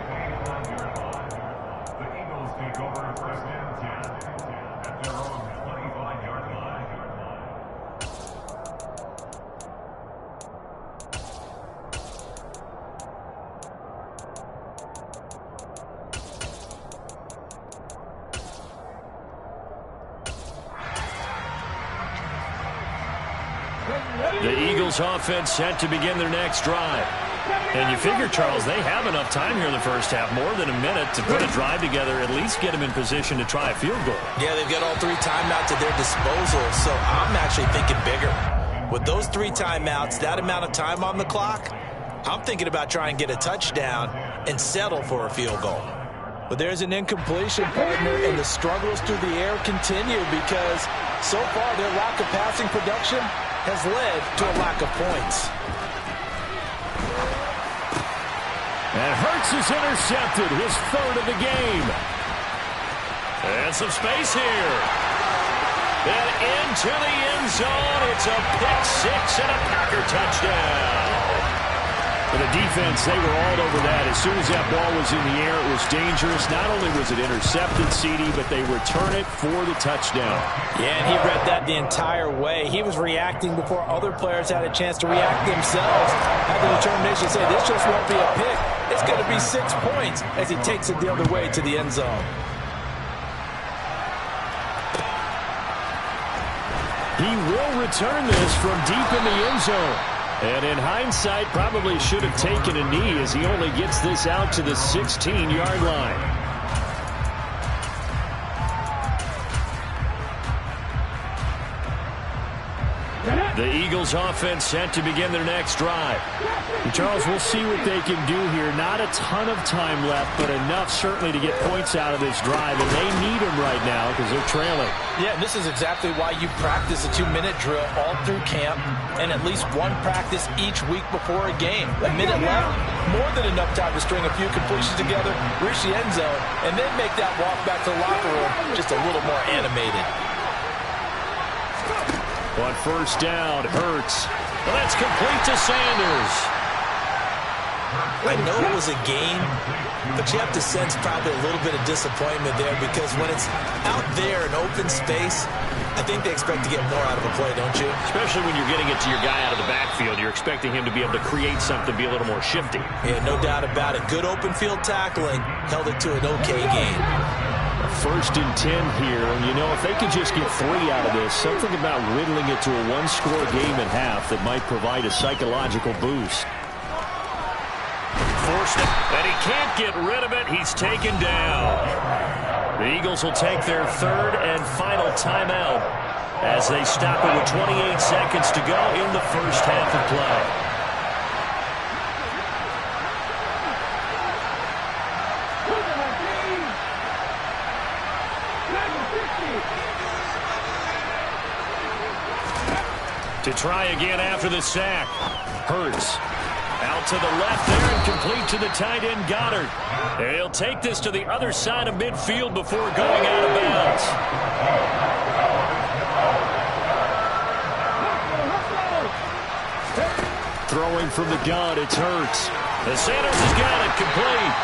The Eagles offense set to begin their next drive. And you figure, Charles, they have enough time here in the first half, more than a minute, to put a drive together, at least get them in position to try a field goal. Yeah, they've got all 3 timeouts at their disposal, so I'm actually thinking bigger. With those 3 timeouts, that amount of time on the clock, I'm thinking about trying to get a touchdown and settle for a field goal. But there's an incompletion, partner, and the struggles through the air continue because so far their lack of passing production has led to a lack of points. And Hurts is intercepted, his 3rd of the game. And some space here. And into the end zone. It's a pick 6 and a Packer touchdown. For the defense, they were all over that. As soon as that ball was in the air, it was dangerous. Not only was it intercepted, CD, but they return it for the touchdown. Yeah, and he read that the entire way. He was reacting before other players had a chance to react themselves. Had the determination to say, this just won't be a pick. It's going to be 6 points as he takes it the other way to the end zone. He will return this from deep in the end zone. And in hindsight, probably should have taken a knee as he only gets this out to the 16-yard line. The Eagles offense set to begin their next drive. And Charles, we'll see what they can do here. Not a ton of time left, but enough certainly to get points out of this drive. And they need them right now because they're trailing. Yeah, and this is exactly why you practice a 2-minute drill all through camp and at least one practice each week before a game. A minute left, more than enough time to string a few completions together, reach the end zone, and then make that walk back to the locker room just a little more animated. On 1st down, Hurts. Well, that's complete to Sanders. I know it was a game, but you have to sense probably a little bit of disappointment there because when it's out there in open space, I think they expect to get more out of a play, don't you? Especially when you're getting it to your guy out of the backfield. You're expecting him to be able to create something, be a little more shifty. Yeah, no doubt about it. Good open field tackling held it to an okay game. 1st and 10 here, and you know, if they could just get 3 out of this, something about whittling it to a 1-score game at half that might provide a psychological boost. Forced it, and he can't get rid of it. He's taken down. The Eagles will take their 3rd and final timeout as they stop it with 28 seconds to go in the first half of play. To try again after the sack. Hurts. Out to the left there and complete to the tight end Goddard. And he'll take this to the other side of midfield before going out of bounds. Throwing from the gun, it's Hurts. The Sanders has got it complete.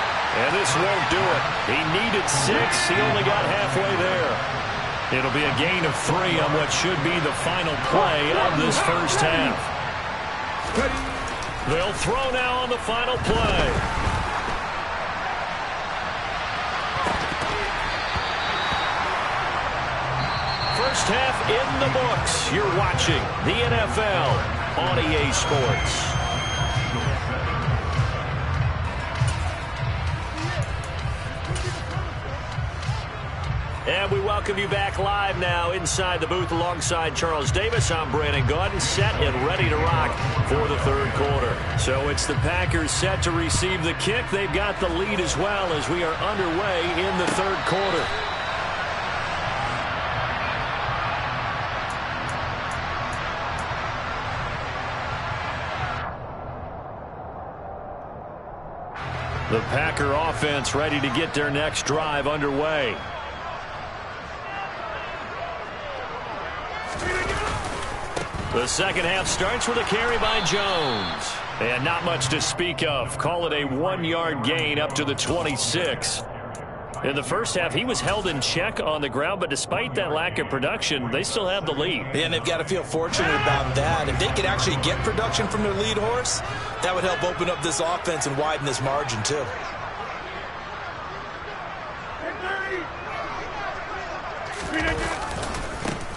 And this won't do it. He needed 6. He only got halfway there. It'll be a gain of 3 on what should be the final play of this first half. They'll throw now on the final play. First half in the books. You're watching the NFL on EA Sports. And we welcome you back live now inside the booth alongside Charles Davis. I'm Brandon Gaudin, set and ready to rock for the 3rd quarter. So it's the Packers set to receive the kick. They've got the lead as well as we are underway in the 3rd quarter. The Packer offense ready to get their next drive underway. The second half starts with a carry by Jones. And not much to speak of. Call it a 1-yard gain up to the 26. In the first half, he was held in check on the ground, but despite that lack of production, they still have the lead. And they've got to feel fortunate about that. If they could actually get production from their lead horse, that would help open up this offense and widen this margin, too.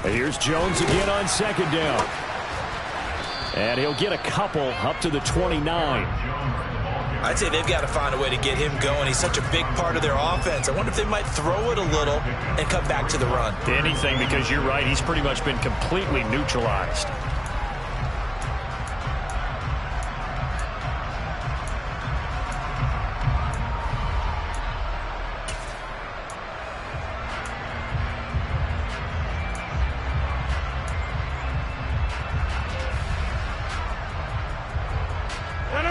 Here's Jones again on 2nd down. And he'll get a couple up to the 29. I'd say they've got to find a way to get him going. He's such a big part of their offense. I wonder if they might throw it a little and come back to the run. Anything, because you're right. He's pretty much been completely neutralized.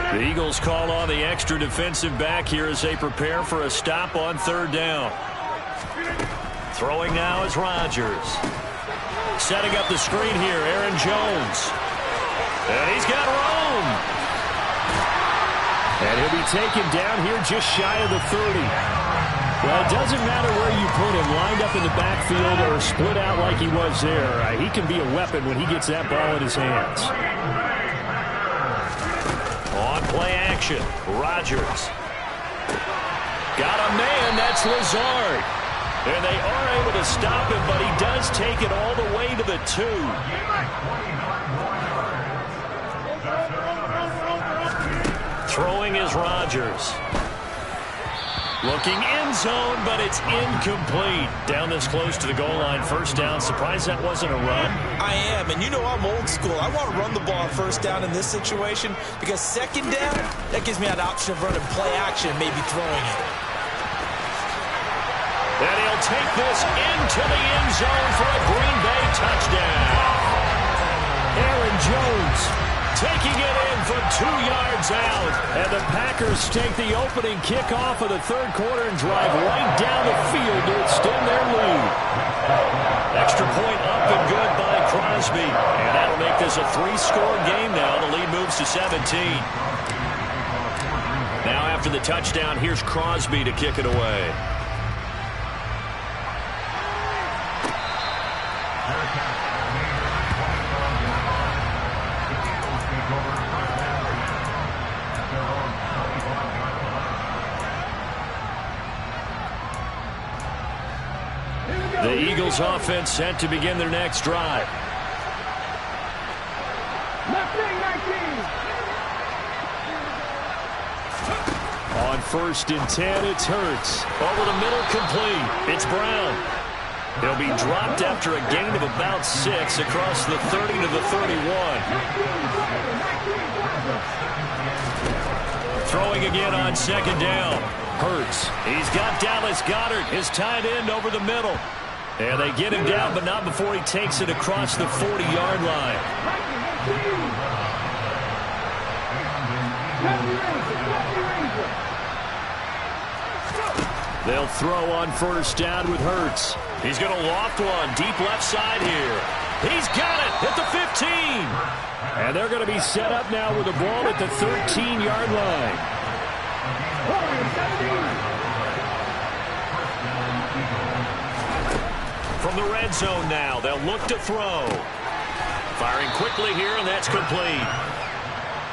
The Eagles call on the extra defensive back here as they prepare for a stop on 3rd down. Throwing now is Rodgers. Setting up the screen here, Aaron Jones. And he's got room. And he'll be taken down here just shy of the 30. Well, it doesn't matter where you put him, lined up in the backfield or split out like he was there. He can be a weapon when he gets that ball in his hands. On play action, Rodgers. Got a man, that's Lazard. And they are able to stop him, but he does take it all the way to the 2. Throwing is Rodgers. Looking end zone, but it's incomplete. Down this close to the goal line, 1st down. Surprised that wasn't a run? I am, and you know I'm old school. I want to run the ball 1st down in this situation because 2nd down, that gives me an option of running play action, maybe throwing it. And he'll take this into the end zone for a Green Bay touchdown. Aaron Jones taking it in from 2 yards out. And the Packers take the opening kickoff of the 3rd quarter and drive right down the field to extend their lead. Extra point up and good by Crosby. And that'll make this a 3-score game now. The lead moves to 17. Now after the touchdown, here's Crosby to kick it away. The Eagles offense set to begin their next drive. On 1st and 10, it's Hurts. Over the middle, complete. It's Brown. He'll be dropped after a gain of about 6 across the 30 to the 31. Throwing again on 2nd down. Hurts. He's got Dallas Goedert, his tight end, over the middle. And they get him down, but not before he takes it across the 40-yard line. They'll throw on 1st down with Hurts. He's going to loft one deep left side here. He's got it at the 15. And they're going to be set up now with the ball at the 13-yard line. From the red zone now, they'll look to throw. Firing quickly here, and that's complete.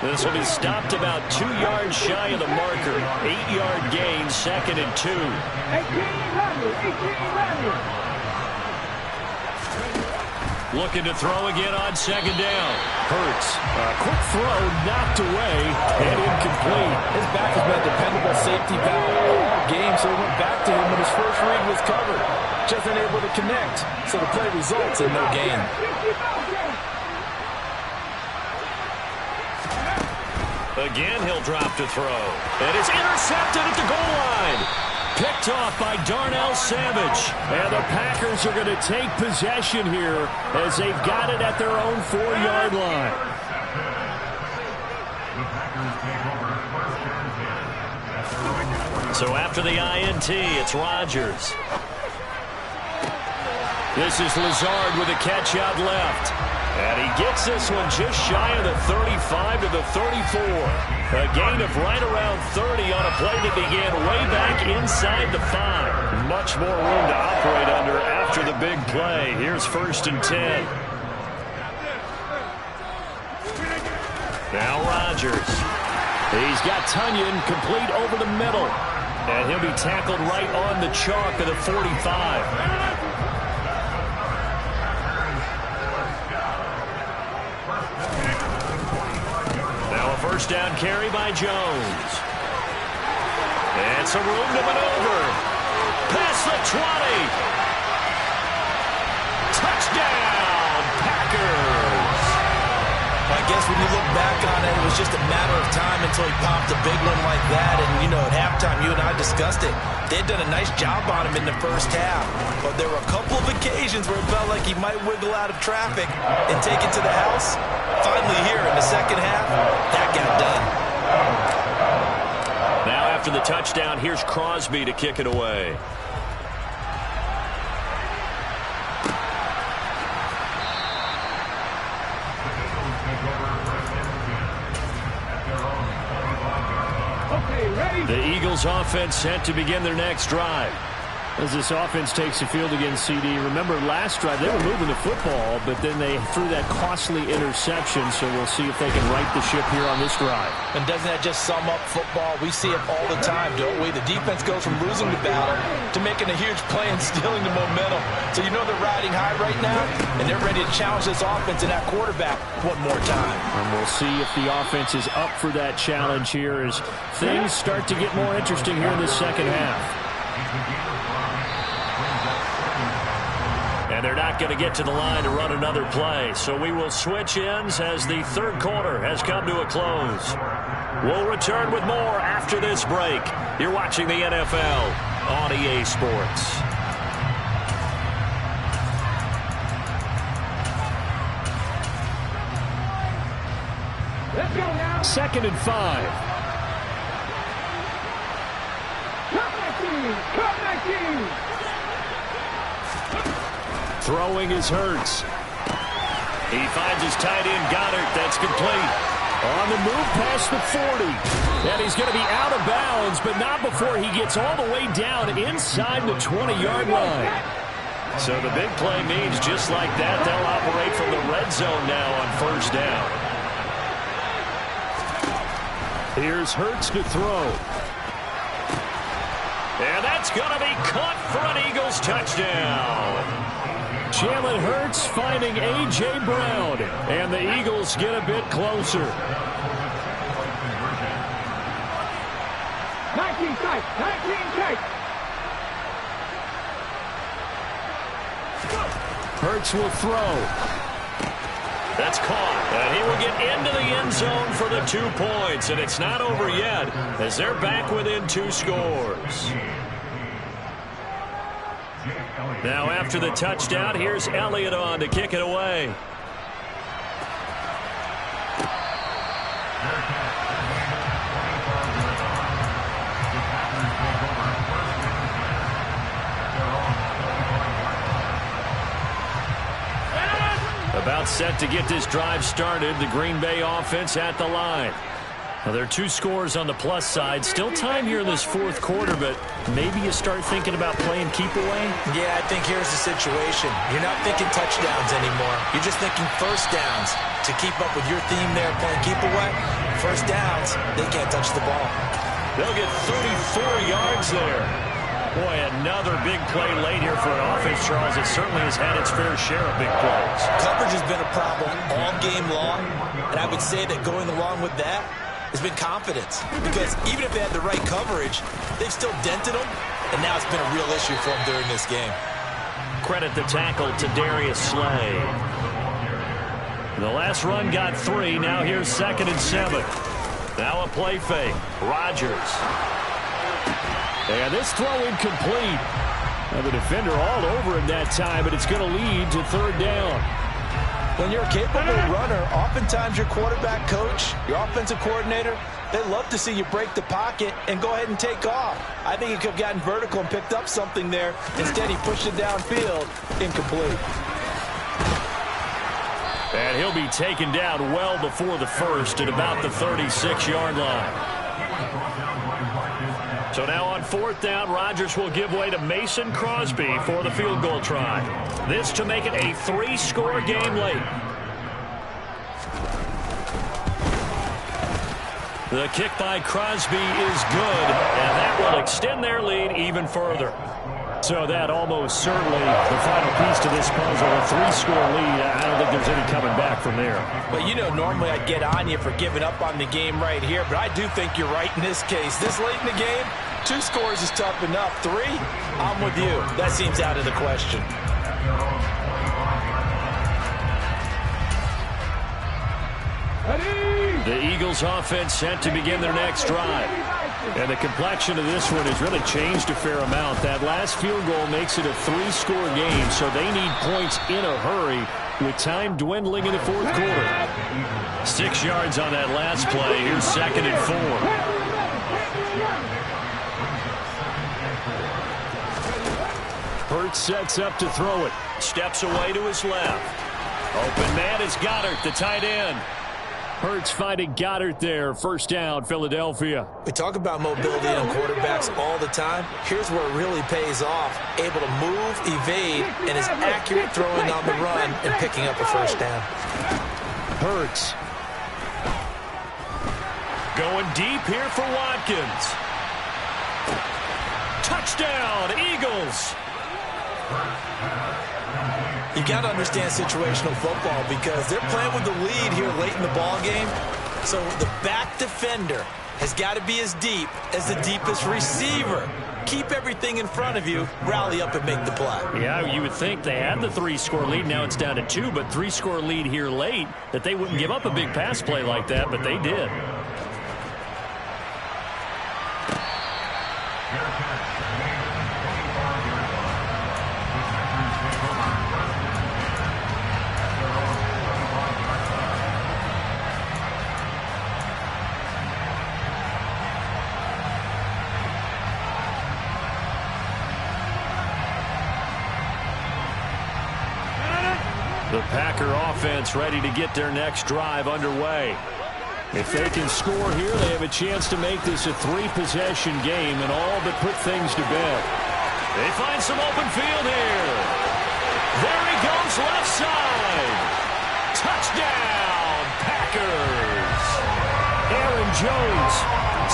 This will be stopped about 2 yards shy of the marker. 8-yard gain, 2nd and 2. 18 Looking to throw again on 2nd down. Hurts. A quick throw knocked away and incomplete. His back has been a dependable safety valve all game, so he went back to him when his first read was covered. Just unable to connect, so the play results in no gain. Again, he'll drop to throw. And it's intercepted at the goal line. Picked off by Darnell Savage. And the Packers are going to take possession here as they've got it at their own 4-yard line. So after the INT, it's Rodgers. This is Lazard with a catch out left. And he gets this one just shy of the 35 to the 34. A gain of right around 30 on a play that began way back inside the 5. Much more room to operate under after the big play. Here's 1st and 10. Now Rodgers. He's got Tunyon complete over the middle. And he'll be tackled right on the chalk of the 45. First down carry by Jones. And some room to maneuver. Past the 20. Touchdown, Packers. I guess when you look back on it, it was just a matter of time until he popped a big one like that. And, you know, at halftime, you and I discussed it. They'd done a nice job on him in the first half. But there were a couple of occasions where it felt like he might wiggle out of traffic and take it to the house. Finally here in the second half, that got done. Now after the touchdown, here's Crosby to kick it away. The Eagles offense set to begin their next drive. As this offense takes the field against CD, remember last drive they were moving the football, but then they threw that costly interception, so we'll see if they can right the ship here on this drive. And doesn't that just sum up football? We see it all the time, don't we? The defense goes from losing the battle to making a huge play and stealing the momentum. So you know they're riding high right now, and they're ready to challenge this offense and that quarterback one more time. And we'll see if the offense is up for that challenge here as things start to get more interesting here in the second half. And they're not going to get to the line to run another play. So we will switch ends as the third quarter has come to a close. We'll return with more after this break. You're watching the NFL on EA Sports. Let's go now. 2nd and 5. Come back, team. Throwing is Hurts. He finds his tight end Goddard. That's complete. On the move past the 40. And he's going to be out of bounds, but not before he gets all the way down inside the 20-yard line. So the big play means just like that, they'll operate from the red zone now on first down. Here's Hurts to throw. And that's going to be caught for an Eagles touchdown. Jalen Hurts finding A.J. Brown. And the Eagles get a bit closer. 19 tight, 19 tight. Hurts will throw. That's caught. And he will get into the end zone for the 2 points. And it's not over yet as they're back within 2 scores. Now after the touchdown, here's Elliott on to kick it away. About set to get this drive started, the Green Bay offense at the line. Now, there are 2 scores on the plus side. Still time here in this 4th quarter, but maybe you start thinking about playing keep away? Yeah, I think here's the situation. You're not thinking touchdowns anymore. You're just thinking first downs. To keep up with your theme there, playing keep away, first downs, they can't touch the ball. They'll get 34 yards there. Boy, another big play late here for an offense, Charles. It certainly has had its fair share of big plays. Coverage has been a problem all game long, and I would say that going along with that has been confidence. Because even if they had the right coverage, they've still dented them, and now it's been a real issue for them during this game. Credit the tackle to Darius Slay. The last run got 3. Now here's 2nd and 7. Now a play fake. Rodgers. And this throw incomplete. Now the defender all over him that time, but it's going to lead to 3rd down. When you're a capable runner, oftentimes your quarterback coach, your offensive coordinator, they love to see you break the pocket and go ahead and take off. I think he could have gotten vertical and picked up something there. Instead, he pushed it downfield. Incomplete. And he'll be taken down well before the 1st at about the 36-yard line. So now on 4th down, Rodgers will give way to Mason Crosby for the field goal try. This to make it a 3-score game late. The kick by Crosby is good, and that will extend their lead even further. So that almost certainly the final piece to this puzzle, a 3-score lead. I don't think there's any coming back from there. Well, you know, normally I'd get on you for giving up on the game right here, but I do think you're right in this case. This late in the game, 2 scores is tough enough. 3, I'm with you. That seems out of the question. The Eagles offense set to begin their next drive. And the complexion of this one has really changed a fair amount. That last field goal makes it a 3-score game, so they need points in a hurry with time dwindling in the 4th quarter. 6 yards on that last play. Here's 2nd and 4. Hurts sets up to throw it. Steps away to his left. Open man is Goddard, the tight end. Hurts finding Goddard there. 1st down, Philadelphia. We talk about mobility on quarterbacks all the time. Here's where it really pays off. Able to move, evade, and is accurate throwing on the run and picking up a 1st down. Hurts. Going deep here for Watkins. Touchdown, Eagles. You got to understand situational football because they're playing with the lead here late in the ball game. So the back defender has got to be as deep as the deepest receiver. Keep everything in front of you, rally up and make the play. Yeah, you would think they had the 3-score lead. Now it's down to 2, but 3-score lead here late, that they wouldn't give up a big pass play like that, but they did. The Packer offense ready to get their next drive underway. If they can score here, they have a chance to make this a 3-possession game and all but put things to bed. They find some open field here. There he goes, left side. Touchdown, Packers. Aaron Jones,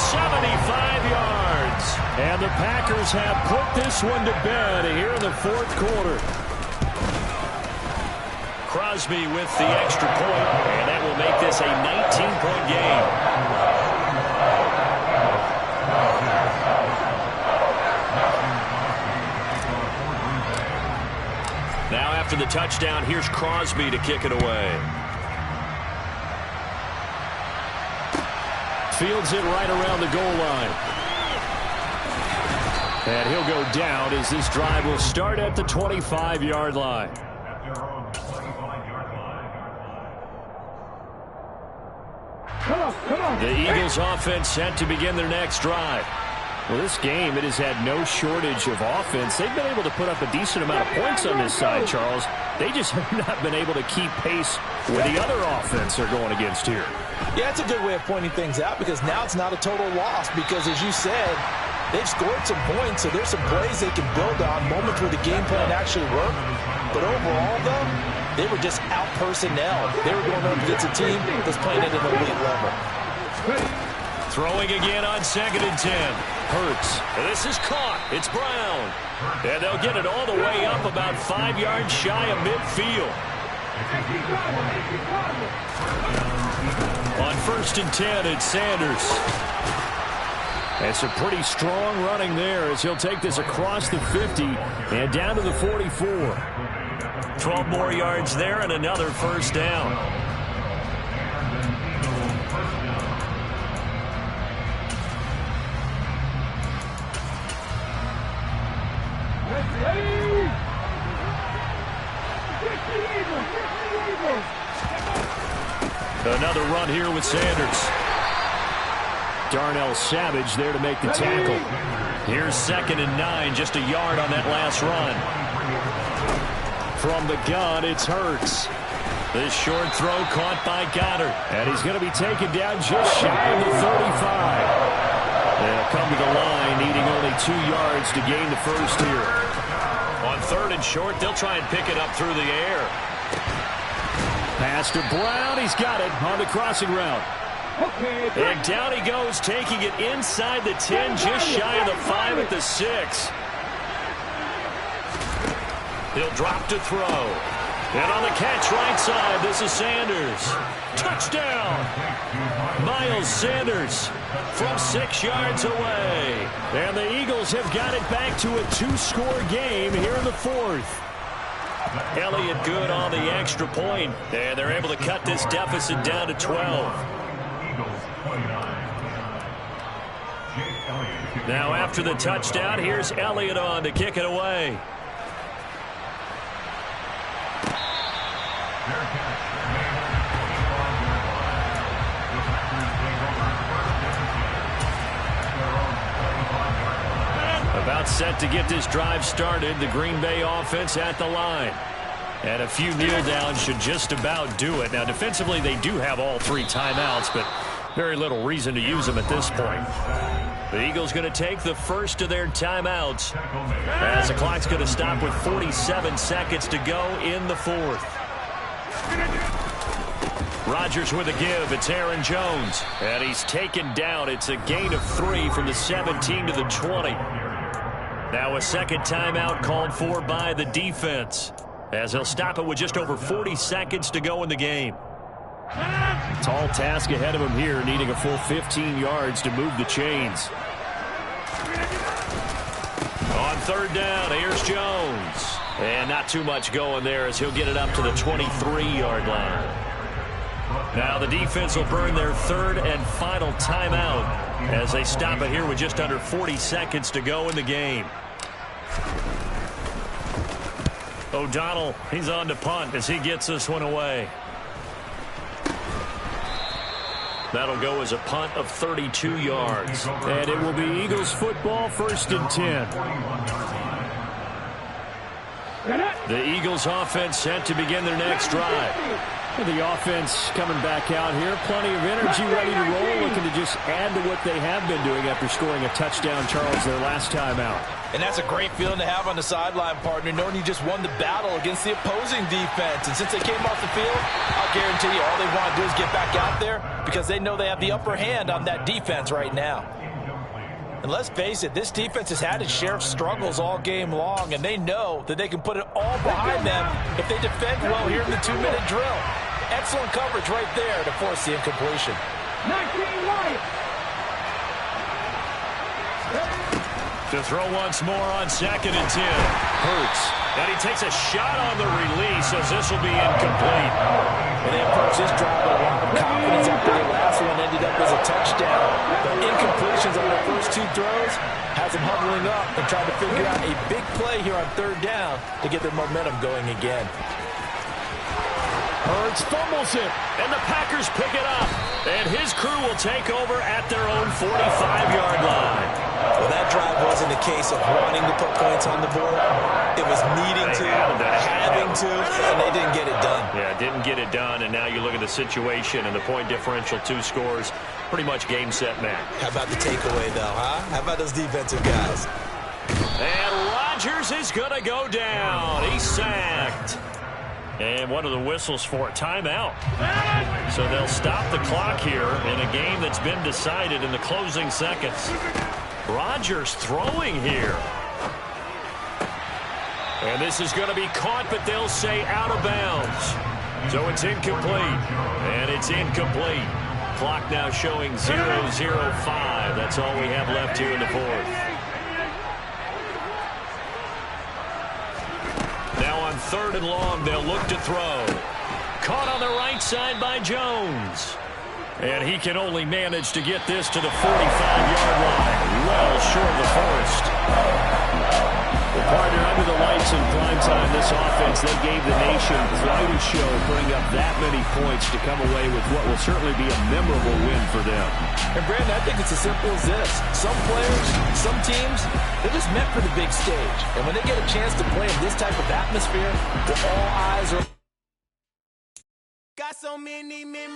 75 yards. And the Packers have put this one to bed here in the fourth quarter. Crosby with the extra point, and that will make this a 19-point game. Now after the touchdown, here's Crosby to kick it away. Fields it right around the goal line. And he'll go down as this drive will start at the 25-yard line. The Eagles offense set to begin their next drive. Well, this game, it has had no shortage of offense. They've been able to put up a decent amount of points on this side, Charles. They just have not been able to keep pace with the other offense they're going against here. Yeah, it's a good way of pointing things out because now it's not a total loss because, as you said, they've scored some points, so there's some plays they can build on, moments where the game plan actually worked. But overall, though, they were just out-personnel. They were going up against a team that's playing at an elite level. Throwing again on 2nd and 10. Hurts. This is caught. It's Brown. And they'll get it all the way up about 5 yards shy of midfield. On 1st and 10, it's Sanders. And some pretty strong running there as he'll take this across the 50 and down to the 44. 12 more yards there and another first down. Another run here with Sanders. Darnell Savage there to make the tackle. Here's 2nd and 9, just a yard on that last run. From the gun, it's Hurts. This short throw caught by Goddard. And he's going to be taken down just shy of the 35. They'll come to the line, needing only 2 yards to gain the first here. On 3rd and short, they'll try and pick it up through the air. Pass to Brown. He's got it on the crossing route. And down he goes, taking it inside the 10, just shy of the 5 at the 6. He'll drop to throw. And on the catch right side, this is Sanders. Touchdown! Miles Sanders from 6 yards away. And the Eagles have got it back to a 2-score game here in the fourth. Elliott good on the extra point. And they're able to cut this deficit down to 12. Now after the touchdown, here's Elliott on to kick it away. About set to get this drive started. The Green Bay offense at the line. And a few kneel downs should just about do it. Now defensively they do have all 3 timeouts, but very little reason to use them at this point. The Eagles going to take the first of their timeouts as the clock's going to stop with 47 seconds to go in the fourth. Rodgers with a give. It's Aaron Jones. And he's taken down. It's a gain of 3 from the 17 to the 20. Now a second timeout called for by the defense as they'll stop it with just over 40 seconds to go in the game. Tall task ahead of him here, needing a full 15 yards to move the chains. On 3rd down, here's Jones. And not too much going there as he'll get it up to the 23-yard line. Now the defense will burn their 3rd and final timeout as they stop it here with just under 40 seconds to go in the game. O'Donnell, he's on to punt as he gets this one away. That'll go as a punt of 32 yards. And it will be Eagles football, 1st and 10. The Eagles offense set to begin their next drive. The offense coming back out here. Plenty of energy, ready to roll, looking to just add to what they have been doing after scoring a touchdown, Charles, their last time out. And that's a great feeling to have on the sideline, partner, knowing you just won the battle against the opposing defense. And since they came off the field, I'll guarantee you all they want to do is get back out there because they know they have the upper hand on that defense right now. And let's face it, this defense has had its share of struggles all game long, and they know that they can put it all behind them if they defend well here in the 2-minute drill. Excellent coverage right there to force the incompletion. 19 White. To throw once more on 2nd and 10. Hurts. And he takes a shot on the release as this will be incomplete. And they approach this drive with a lot of confidence after the last one ended up as a touchdown. But incompletions on their first 2 throws has them huddling up and trying to figure out a big play here on 3rd down to get their momentum going again. Hurts fumbles it, and the Packers pick it up. And his crew will take over at their own 45-yard line. Well, that drive wasn't a case of wanting to put points on the board. It was needing to, having to, and they didn't get it done. Yeah, didn't get it done, and now you look at the situation and the point differential, 2 scores, pretty much game, set, match. How about the takeaway, though, huh? How about those defensive guys? And Rodgers is going to go down. He's sacked. And one of the whistles for a timeout. So they'll stop the clock here in a game that's been decided in the closing seconds. Rodgers throwing here. And this is going to be caught, but they'll say out of bounds. So it's incomplete. And it's incomplete. Clock now showing 0:05. That's all we have left here in the 4th. Now on 3rd and long, they'll look to throw. Caught on the right side by Jones. And he can only manage to get this to the 45-yard line. Well short of the first. Well, partner, under the lights in prime time, this offense, they gave the nation quite a show, putting up that many points to come away with what will certainly be a memorable win for them. And, Brandon, I think it's as simple as this. Some players, some teams, they're just meant for the big stage. And when they get a chance to play in this type of atmosphere, all eyes are... Got so many memories.